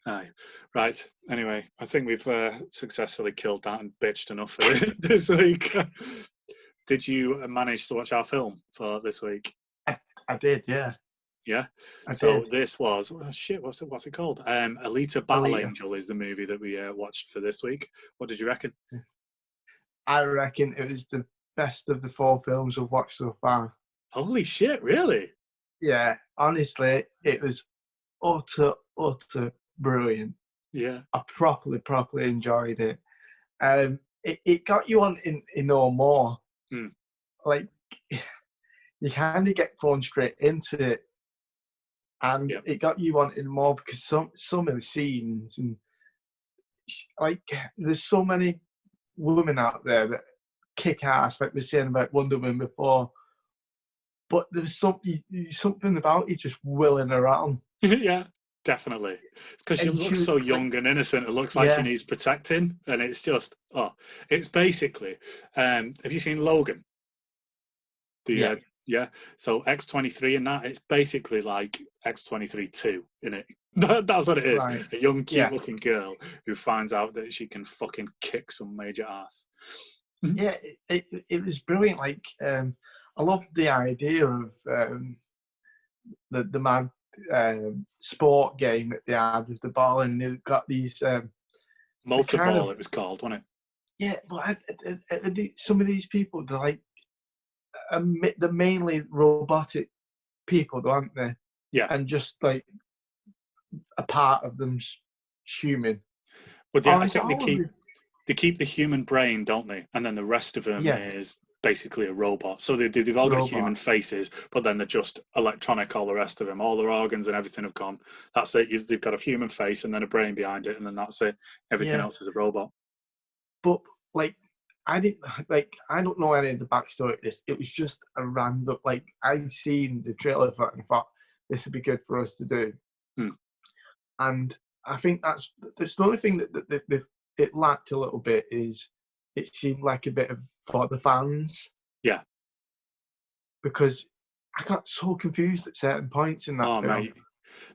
Aye. Right. Anyway, I think we've successfully killed that and bitched enough for this week. Did you manage to watch our film for this week? I did, yeah. Yeah. I So did. this was what's it called? Alita Battle Alita. Angel is the movie that we watched for this week. What did you reckon? I reckon it was the best of the 4 films we've watched so far. Holy shit! Really? Yeah, honestly, it was utter brilliant. Yeah. I properly enjoyed it. It got you on in no more. Mm. Like, you kind of get thrown straight into it, and it got you wanting more because some of the scenes and like there's so many women out there that kick ass, like we were saying about Wonder Woman before. But there's something about you just willing around. Yeah, definitely. Because she looks so young and innocent. It looks like she needs protecting, and it's just it's basically. Have you seen Logan? Yeah. So X-23 and that, it's basically like X-23 2 in it. That's what it is. Right. A young, cute-looking girl who finds out that she can fucking kick some major ass. Yeah, it was brilliant. Like, I loved the idea of the mad sport game that they had with the ball, and they've got these Motorball, it was called, wasn't it? Yeah, but some of these people, they're like they're mainly robotic people, aren't they? Yeah, and just like a part of them's human. But I think they keep the human brain, don't they? And then the rest of them is basically a robot. So they've all got human faces, but then they're just electronic, all the rest of them. All their organs and everything have gone. That's it. They've got a human face and then a brain behind it, and then that's it. Everything else is a robot. But like, I don't know any of the backstory of this. It was just a random, like, I'd seen the trailer for it and thought this would be good for us to do. And I think that's the only thing that it lacked a little bit is it seemed like a bit of for the fans. Yeah. Because I got so confused at certain points in that film. Mate.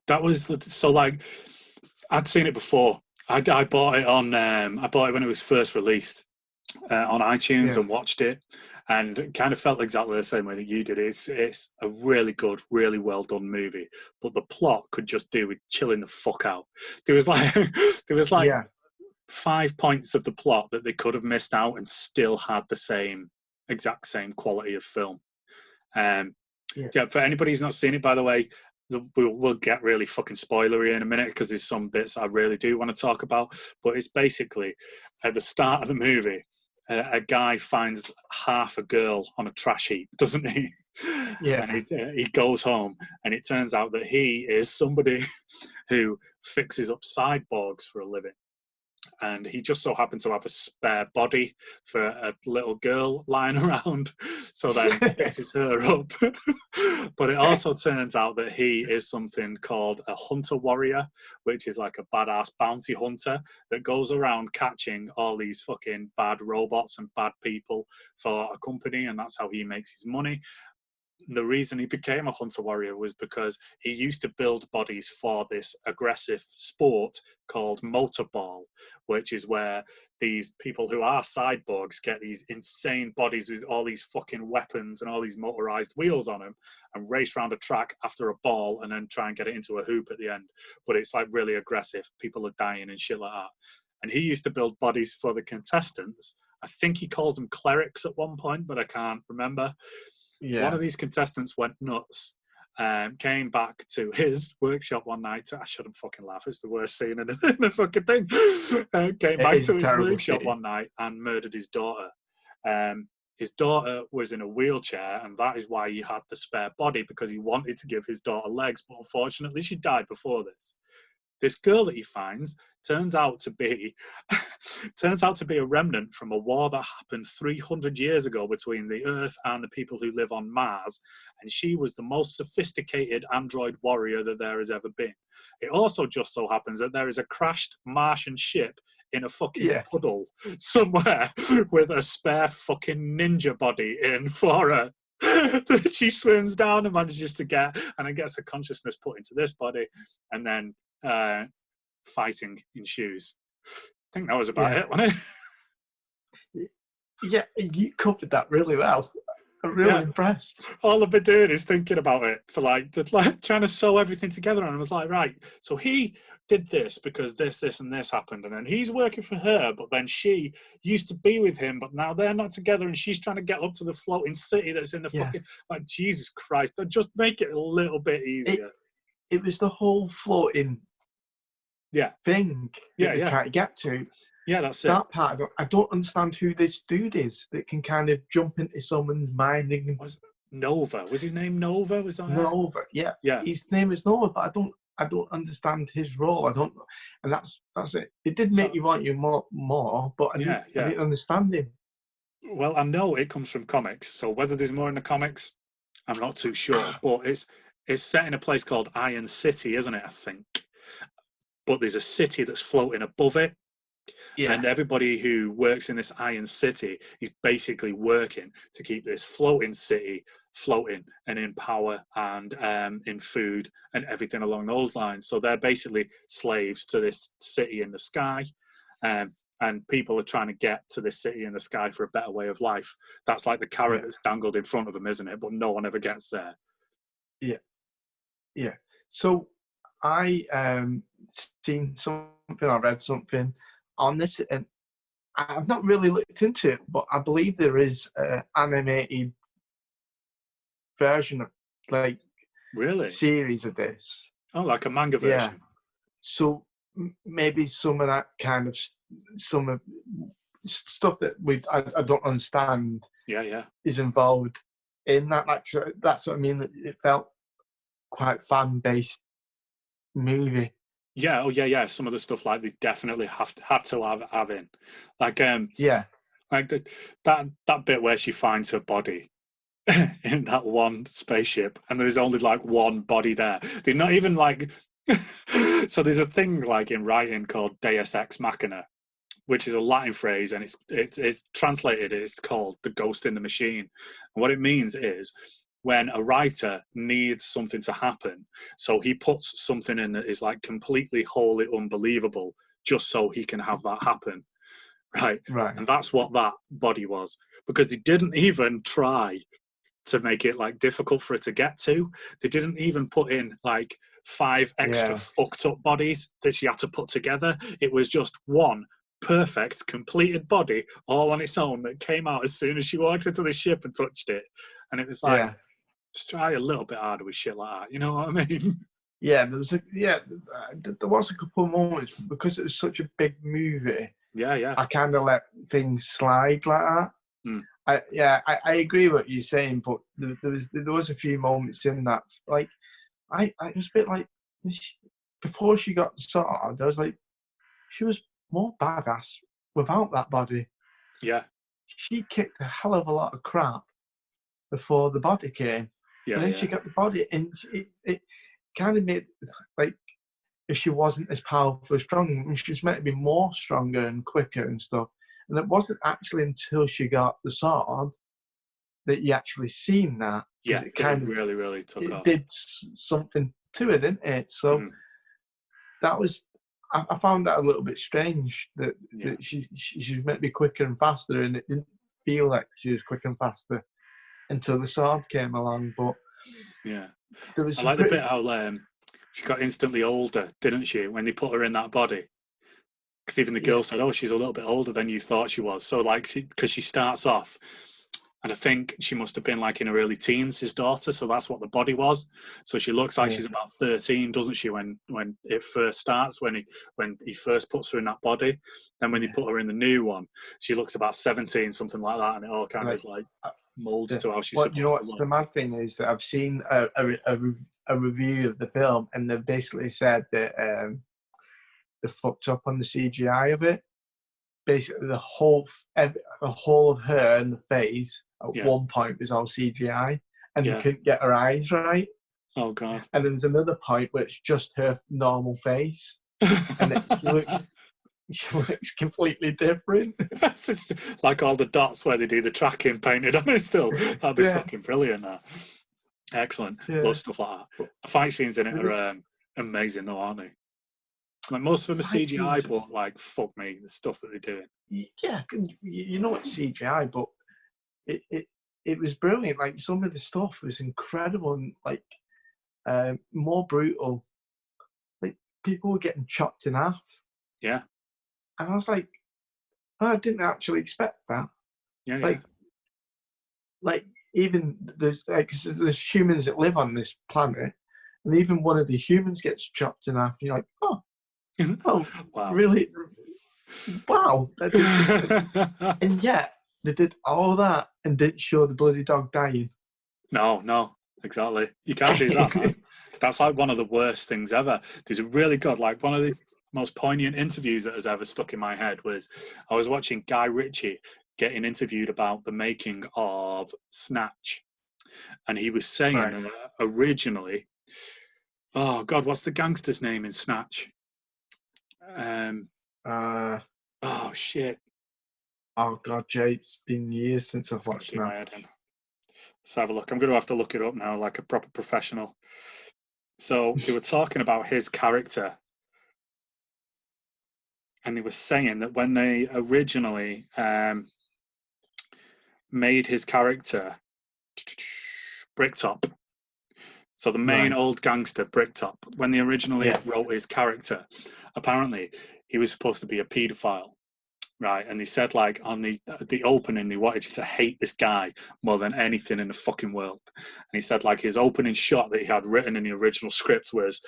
That was so like I'd seen it before. I bought it on I bought it when it was first released on iTunes and watched it, and it kind of felt exactly the same way that you did. It's a really good, really well done movie, but the plot could just do with chilling the fuck out. There was like 5 points of the plot that they could have missed out and still had the exact same quality of film. For anybody who's not seen it, by the way, we'll get really fucking spoilery in a minute because there's some bits I really do want to talk about. But it's basically at the start of the movie, a guy finds half a girl on a trash heap, doesn't he? Yeah. And he goes home, and it turns out that he is somebody who fixes up cyborgs for a living. And he just so happened to have a spare body for a little girl lying around, so then fixes her up. But it also turns out that he is something called a hunter warrior, which is like a badass bounty hunter that goes around catching all these fucking bad robots and bad people for a company, and that's how he makes his money. The reason he became a hunter warrior was because he used to build bodies for this aggressive sport called motorball, which is where these people who are cyborgs get these insane bodies with all these fucking weapons and all these motorized wheels on them and race around a track after a ball and then try and get it into a hoop at the end. But it's like really aggressive. People are dying and shit like that. And he used to build bodies for the contestants. I think he calls them clerics at one point, but I can't remember. Yeah. One of these contestants went nuts, came back to his workshop one night. I shouldn't fucking laugh. It's the worst scene in the fucking thing. Came back to his workshop one night and murdered his daughter. His daughter was in a wheelchair, and that is why he had the spare body, because he wanted to give his daughter legs. But unfortunately, she died before this. This girl that he finds turns out to be a remnant from a war that happened 300 years ago between the Earth and the people who live on Mars, and she was the most sophisticated android warrior that there has ever been. It also just so happens that there is a crashed Martian ship in a fucking puddle somewhere with a spare fucking ninja body in for her. That she swims down and manages to get, and then gets a consciousness put into this body, and then fighting ensues. I think that was about it, wasn't it? Yeah, you covered that really well. I'm really impressed. All I've been doing is thinking about it for like trying to sew everything together, and I was like, right, so he did this because this and this happened, and then he's working for her, but then she used to be with him, but now they're not together, and she's trying to get up to the floating city that's in the fucking, like, Jesus Christ, just make it a little bit easier. It was the whole floating thing that they're trying to get to. Yeah, that's it. That part, I don't understand who this dude is that can kind of jump into someone's mind. Nova. Was his name Nova? Was that Nova? Yeah. His name is Nova, but I don't understand his role. I don't, and that's it. It did make you want you more, but I didn't understand him. Well, I know it comes from comics, so whether there's more in the comics, I'm not too sure. But it's set in a place called Iron City, isn't it? I think. But there's a city that's floating above it. Yeah. And everybody who works in this Iron City is basically working to keep this floating city floating and in power and in food and everything along those lines. So they're basically slaves to this city in the sky. And people are trying to get to this city in the sky for a better way of life. That's like the carrot that's dangled in front of them, isn't it? But no one ever gets there. Yeah. Yeah. So I seen something, I read something on this, and I've not really looked into it, but I believe there is an animated version of series of this. Oh, like a manga version. Yeah. So maybe some of that kind of some of stuff that I don't understand. Is involved in that. Like, so that's what I mean. It felt quite fan-based movie. Yeah, oh yeah. Some of the stuff like they definitely had to have in, like like that bit where she finds her body in that one spaceship, and there's only like one body there. They're not even like. So there's a thing like in writing called Deus Ex Machina, which is a Latin phrase, and it's translated. It's called the ghost in the machine, and what it means is, when a writer needs something to happen, so he puts something in that is like completely wholly unbelievable just so he can have that happen. Right. And that's what that body was, because they didn't even try to make it like difficult for it to get to. They didn't even put in like 5 extra fucked up bodies that she had to put together. It was just one perfect completed body all on its own that came out as soon as she walked into the ship and touched it. And it was like, Just try a little bit harder with shit like that. You know what I mean? Yeah, there was a couple of moments because it was such a big movie. Yeah. I kind of let things slide like that. Mm. I agree with what you're saying, but there was a few moments in that, like, I was a bit like, before she got started, I was like, she was more badass without that body. Yeah. She kicked a hell of a lot of crap before the body came. Yeah. And then she got the body, and it kind of made, like, if she wasn't as powerful, strong, she was meant to be more stronger and quicker and stuff. And it wasn't actually until she got the sword that you actually seen that. Yeah, It kind of really, really took off. did something to it, didn't it? So that was, I found that a little bit strange that she was meant to be quicker and faster, and it didn't feel like she was quicker and faster until the sword came along. But yeah, there was I like the bit how she got instantly older, didn't she, when they put her in that body? Because even the girl said, "Oh, she's a little bit older than you thought she was." So, like, because she starts off, and I think she must have been like in her early teens, his daughter. So that's what the body was. So she looks like she's about 13, doesn't she? When it first starts, when he first puts her in that body, then when they put her in the new one, she looks about 17, something like that, and it all kind of like molds to how she's supposed to look. The mad thing is that I've seen a review of the film, and they've basically said that they fucked up on the CGI of it. Basically, the whole of her and the face at one point was all CGI, and they couldn't get her eyes right. Oh god! And then there's another point where it's just her normal face, and she looks completely different. Like all the dots where they do the tracking painted on it still. That'd be fucking brilliant. That. Excellent. Love stuff like that. The fight scenes in it are amazing though, aren't they? Like most of them are CGI, but like, fuck me, the stuff that they're doing. Yeah, you know it's CGI, but it was brilliant. Like, some of the stuff was incredible and like more brutal. Like, people were getting chopped in half. Yeah. And I was like, oh, I didn't actually expect that. Yeah. Like even there's humans that live on this planet, and even one of the humans gets chopped in half. And you're like, oh, wow, really? Wow. And yet they did all that and didn't show the bloody dog dying. No, exactly. You can't do that, man. That's like one of the worst things ever. There's a really good, like, one of the most poignant interviews that has ever stuck in my head was I was watching Guy Ritchie getting interviewed about the making of Snatch, and he was saying that originally, oh god, what's the gangster's name in Snatch? Oh shit. Oh god, Jay, it's been years since I've watched Snatch. Let's have a look. I'm going to have to look it up now, like a proper professional. So they were talking about his character, and they were saying that when they originally made his character Bricktop, so the main old gangster Bricktop, when they originally wrote his character, apparently he was supposed to be a paedophile. Right, and they said, like, on the opening, they wanted you to hate this guy more than anything in the fucking world. And he said, like, his opening shot that he had written in the original script was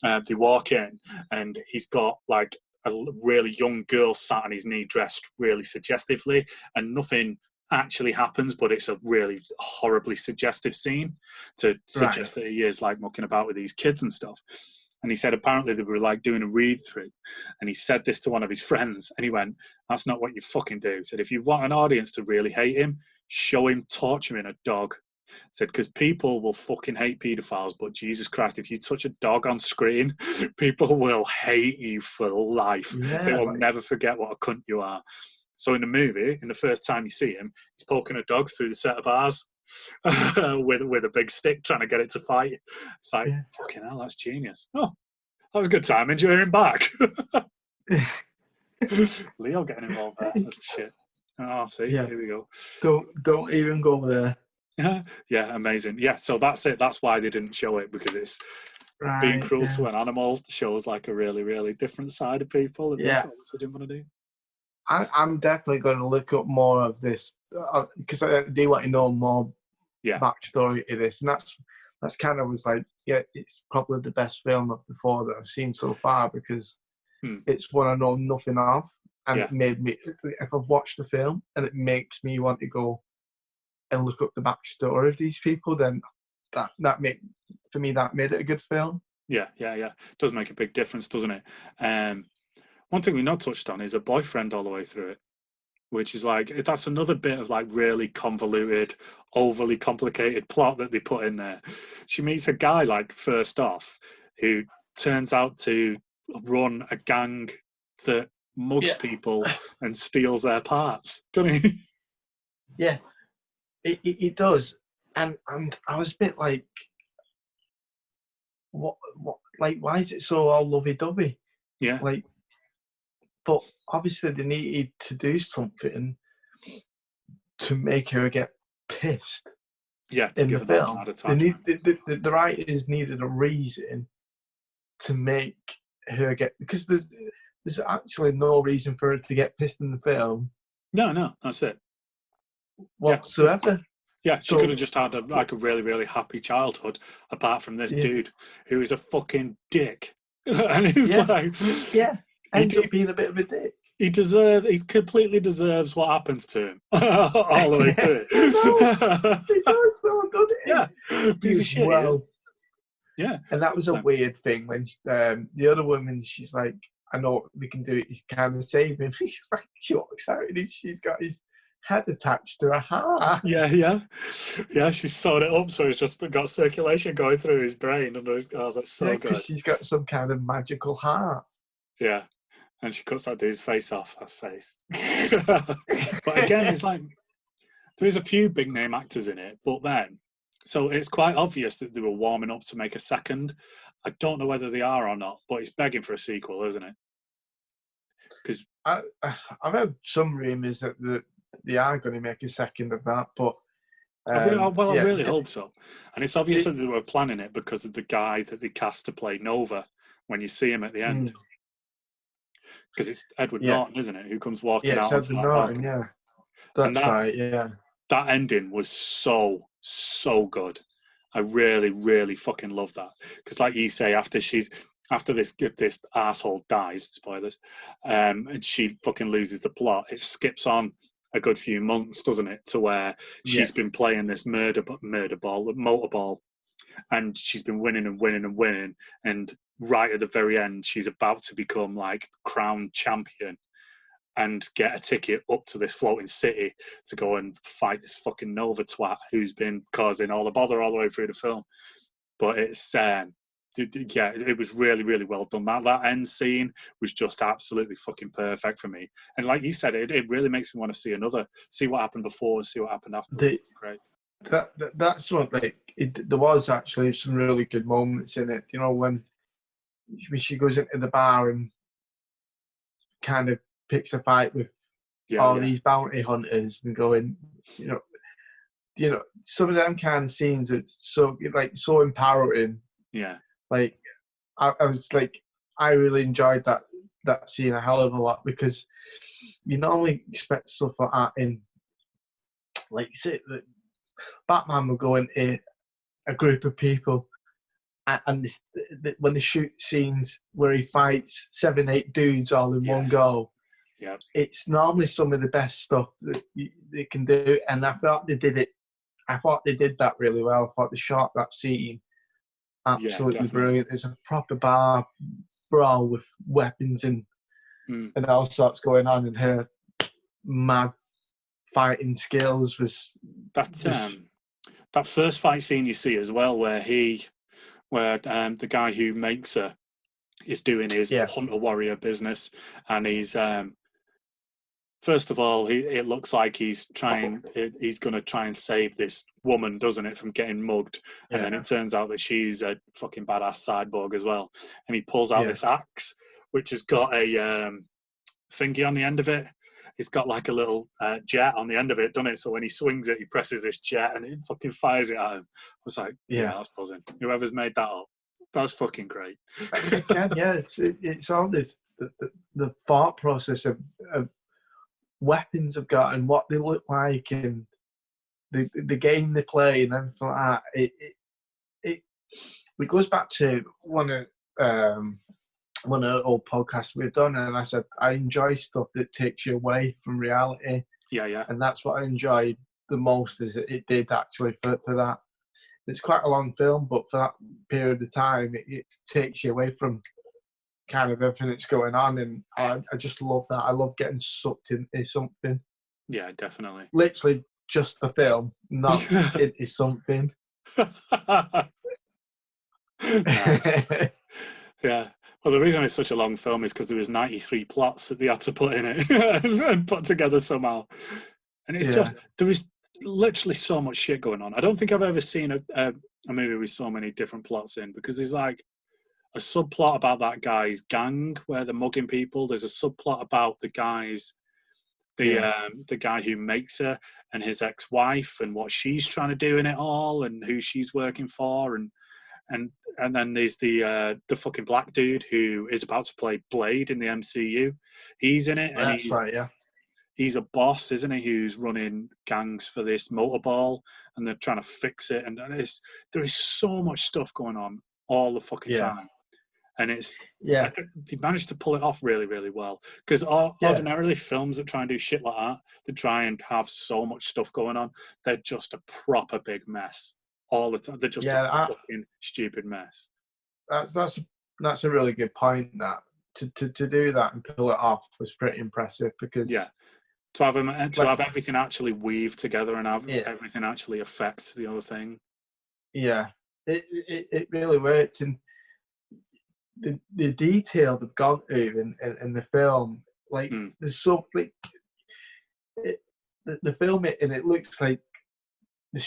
they walk in and he's got like a really young girl sat on his knee dressed really suggestively, and nothing actually happens, but it's a really horribly suggestive scene to suggest that he is like mucking about with these kids and stuff. And he said apparently they were like doing a read through, and he said this to one of his friends, and he went, "That's not what you fucking do." He said, "If you want an audience to really hate him, show him torturing a dog." He said, because people will fucking hate paedophiles, but Jesus Christ, if you touch a dog on screen, people will hate you for life. They will never forget what a cunt you are. So in the movie, in the first time you see him, he's poking a dog through the set of bars with a big stick, trying to get it to fight. It's like, fucking hell, that's genius. Oh, that was a good time. Enjoy him back. Leo getting involved there. That's shit. Oh, see, here we go. Don't even go there. Yeah, amazing. Yeah, so that's it. That's why they didn't show it, because it's being cruel to an animal shows like a really, really different side of people. And that's what they didn't want to do. I'm definitely going to look up more of this because I do want to know more Yeah. backstory to this, and that's kind of was like, yeah, it's probably the best film of the 4 that I've seen so far, because it's one I know nothing of, and it made me, if I've watched the film and it makes me want to go and look up the backstory of these people, then that made it a good film. Yeah. It does make a big difference, doesn't it? One thing we've not touched on is a boyfriend all the way through it, which is like, that's another bit of like really convoluted, overly complicated plot that they put in there. She meets a guy like first off who turns out to run a gang that mugs people and steals their parts, doesn't he? Yeah, it does, and I was a bit like, what, like, why is it so all lovey-dovey? Yeah. Like, but obviously they needed to do something to make her get pissed. Yeah, to in give the her that film, mad attachment. the writers needed a reason to make her get, because there's actually no reason for her to get pissed in the film. No, that's it. Whatsoever. Yeah, she could have just had a really, really happy childhood, apart from this dude who is a fucking dick. And he's ends up being a bit of a dick. He completely deserves what happens to him all the way through. He's so good at it. Yeah, piece of shit. Well, yeah, and that was a weird thing when the other woman, she's like, I know we can do it, you kind of save him. She's like, she walks out and she's got his head attached to her heart. Yeah, she's sewed it up so it's just got circulation going through his brain. And that's so good. Because she's got some kind of magical heart. Yeah, and she cuts that dude's face off, I say. But again, it's like, there is a few big name actors in it, but then, so it's quite obvious that they were warming up to make a second. I don't know whether they are or not, but it's begging for a sequel, isn't it? Because I've heard some rumours that they are going to make a second of that, but I really hope so. And it's obvious that they were planning it because of the guy that they cast to play Nova when you see him at the end. Because it's Edward Norton, isn't it, who comes walking out onto that balcony. Yeah, that's right. Yeah, that ending was so good. I really, really fucking love that. Because, like you say, after this asshole dies, spoilers, and she fucking loses the plot, it skips on a good few months, doesn't it, to where she's been playing this motorball, and she's been winning and winning and winning, and right at the very end, she's about to become like crowned champion and get a ticket up to this floating city to go and fight this fucking Nova twat who's been causing all the bother all the way through the film. But it's it was really, really well done. That end scene was just absolutely fucking perfect for me. And like you said, it really makes me want to see what happened before and see what happened after. It's great. That's what, like, there was actually some really good moments in it. You know, when she goes into the bar and kind of picks a fight with these bounty hunters and going, you know, some of them kind of scenes are so empowering. Yeah. Like, I was like, I really enjoyed that scene a hell of a lot, because you normally expect stuff like that in, like, say, Batman will go into a group of people, and when they shoot scenes where he fights 7-8 dudes all in one go, it's normally some of the best stuff that they can do. And I thought they did it. I thought they did that really well. I thought they shot that scene absolutely brilliant. It's a proper bar brawl with weapons and all sorts going on, and her mad fighting skills was that first fight scene you see as well, where the guy who makes her is doing his hunter warrior business, and he's first of all, it looks like he's going to try and save this woman, doesn't it, from getting mugged, and then it turns out that she's a fucking badass cyborg as well, and he pulls out this axe which has got a thingy on the end of it. It's got like a little jet on the end of it, doesn't it? So when he swings it, he presses this jet and it fucking fires it at him. I was like, that's buzzing. Whoever's made that up, that's fucking great. It's all this, the thought process of weapons I've got and what they look like and the game they play and everything like that. It goes back to one of the old podcasts we've done, and I said I enjoy stuff that takes you away from reality. Yeah. And that's what I enjoyed the most. Is it did actually for that. It's quite a long film, but for that period of time, it takes you away from kind of everything that's going on, and I just love that. I love getting sucked into something. Yeah, definitely. Literally just a film, not into something. Nice. Yeah. Well, the reason it's such a long film is because there was 93 plots that they had to put in it and put together somehow. And it's just, there is literally so much shit going on. I don't think I've ever seen a movie with so many different plots in, because there's like a subplot about that guy's gang where they're mugging people. There's a subplot about the guy who makes her and his ex-wife and what she's trying to do in it all and who she's working for, and then there's the fucking black dude who is about to play Blade in the MCU. He's in it, and That's right, yeah. He's a boss, isn't he, who's running gangs for this motorball, and they're trying to fix it. And there is so much stuff going on all the fucking time. And I think they managed to pull it off really, really well. Because ordinarily films that try and do shit like that, that try and have so much stuff going on, they're just a proper big mess all the time. They're just a fucking stupid mess. That's a really good point. That to do that and pull it off was pretty impressive, because to have everything actually weave together and have everything actually affect the other thing. Yeah, it really worked, and the detail they've gone to in the film, like there's so like the film and it looks like the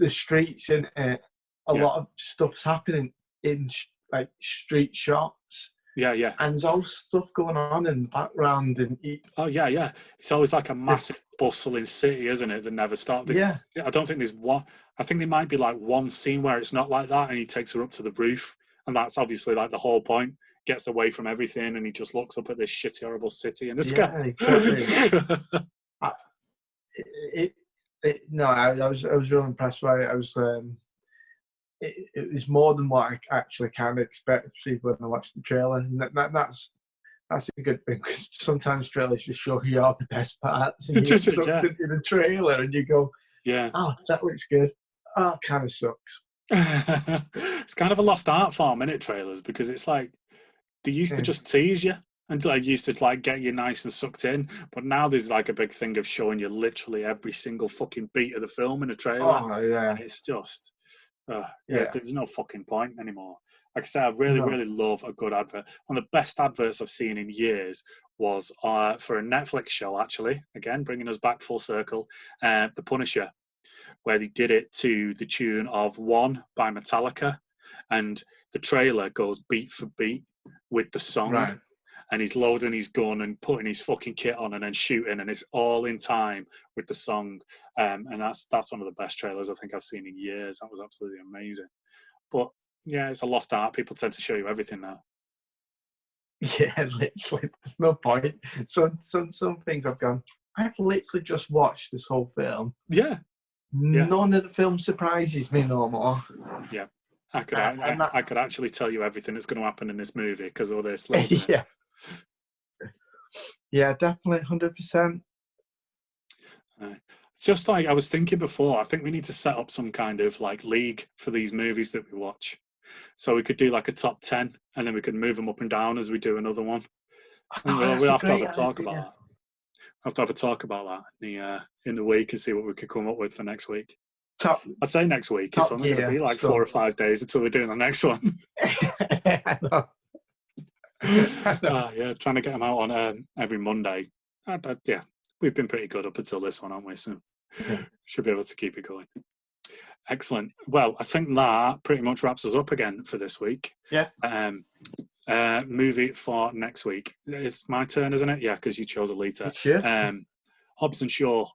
streets in it. A lot of stuff's happening in like street shots. Yeah. And there's all stuff going on in the background. And it's always like a massive bustling city, isn't it? That never stops. I don't think there's one. I think there might be like one scene where it's not like that, and he takes her up to the roof, and that's obviously like the whole point. Gets away from everything, and he just looks up at this shitty, horrible city in the sky. Exactly. I was really impressed by it. I was. It was more than what I actually kind of expected when I watched the trailer, and that's a good thing, because sometimes trailers just show you all the best parts, and you get sucked into the trailer, and you go, "Oh, that looks good." Oh, it kind of sucks. It's kind of a lost art form, isn't it, trailers? Because it's like they used to just tease you and like used to like get you nice and sucked in, but now there's like a big thing of showing you literally every single fucking beat of the film in a trailer. Oh yeah, and it's just. There's no fucking point anymore. Like I say, I really love a good advert. One of the best adverts I've seen in years was for a Netflix show, actually. Again, bringing us back full circle. The Punisher, where they did it to the tune of One by Metallica, and the trailer goes beat for beat with the song. Right. And he's loading his gun and putting his fucking kit on and then shooting, and it's all in time with the song. And that's one of the best trailers I think I've seen in years. That was absolutely amazing. But yeah, it's a lost art. People tend to show you everything now. Yeah, literally, there's no point. So some things I've gone, I've literally just watched this whole film. Yeah. None of the film surprises me no more. Yeah. I could actually tell you everything that's going to happen in this movie because of this. Yeah, definitely, 100%. Just like I was thinking before, I think we need to set up some kind of like league for these movies that we watch. So we could do like a top 10, and then we could move them up and down as we do another one. We'll have to have a talk about that. We'll have to have a talk about that in the week and see what we could come up with for next week. I say next week. It's only going to be like 4 or 5 days until we're doing the next one. I know. Trying to get them out on every Monday. We've been pretty good up until this one, aren't we? So should be able to keep it going. Excellent. Well, I think that pretty much wraps us up again for this week. Yeah. Movie for next week. It's my turn, isn't it? Yeah, because you chose Alita. Sure. Hobbs and Shaw.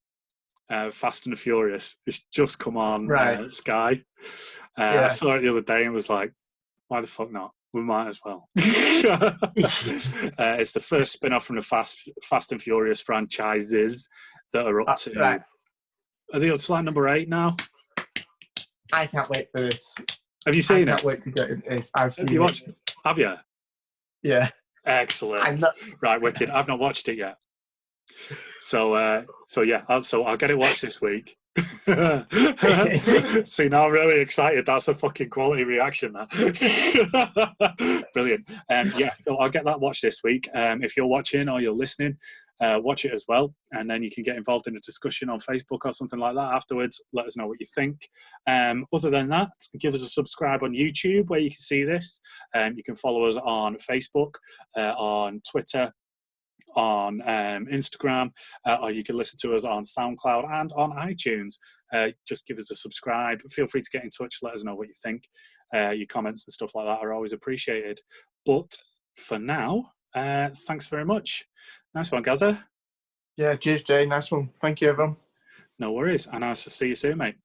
Fast and Furious. It's just come on Sky. I saw it the other day and was like, why the fuck not? We might as well. It's the first spin-off from the Fast and Furious franchises that are up to I think it's like number 8 now. I can't wait for this. Have you I seen can't it? wait to get into this. I've seen Have you it. watched? Have you? Yeah. Excellent. Not... Right, wicked. I've not watched it yet. So yeah, I'll get it watched this week. See, now I'm really excited. That's a fucking quality reaction. That brilliant. Yeah, so I'll get that watched this week. If you're watching or you're listening, watch it as well, and then you can get involved in a discussion on Facebook or something like that afterwards. Let us know what you think. Other than that, give us a subscribe on YouTube where you can see this. You can follow us on Facebook, on Twitter, on Instagram, or you can listen to us on SoundCloud and on iTunes. Just give us a subscribe. Feel free to get in touch. Let us know what you think. Your comments and stuff like that are always appreciated. But for now, thanks very much. Nice one, Gaza. Yeah, cheers, Jay. Nice one. Thank you, everyone. No worries. And I'll see you soon, mate.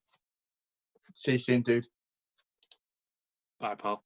See you soon, dude. Bye, pal.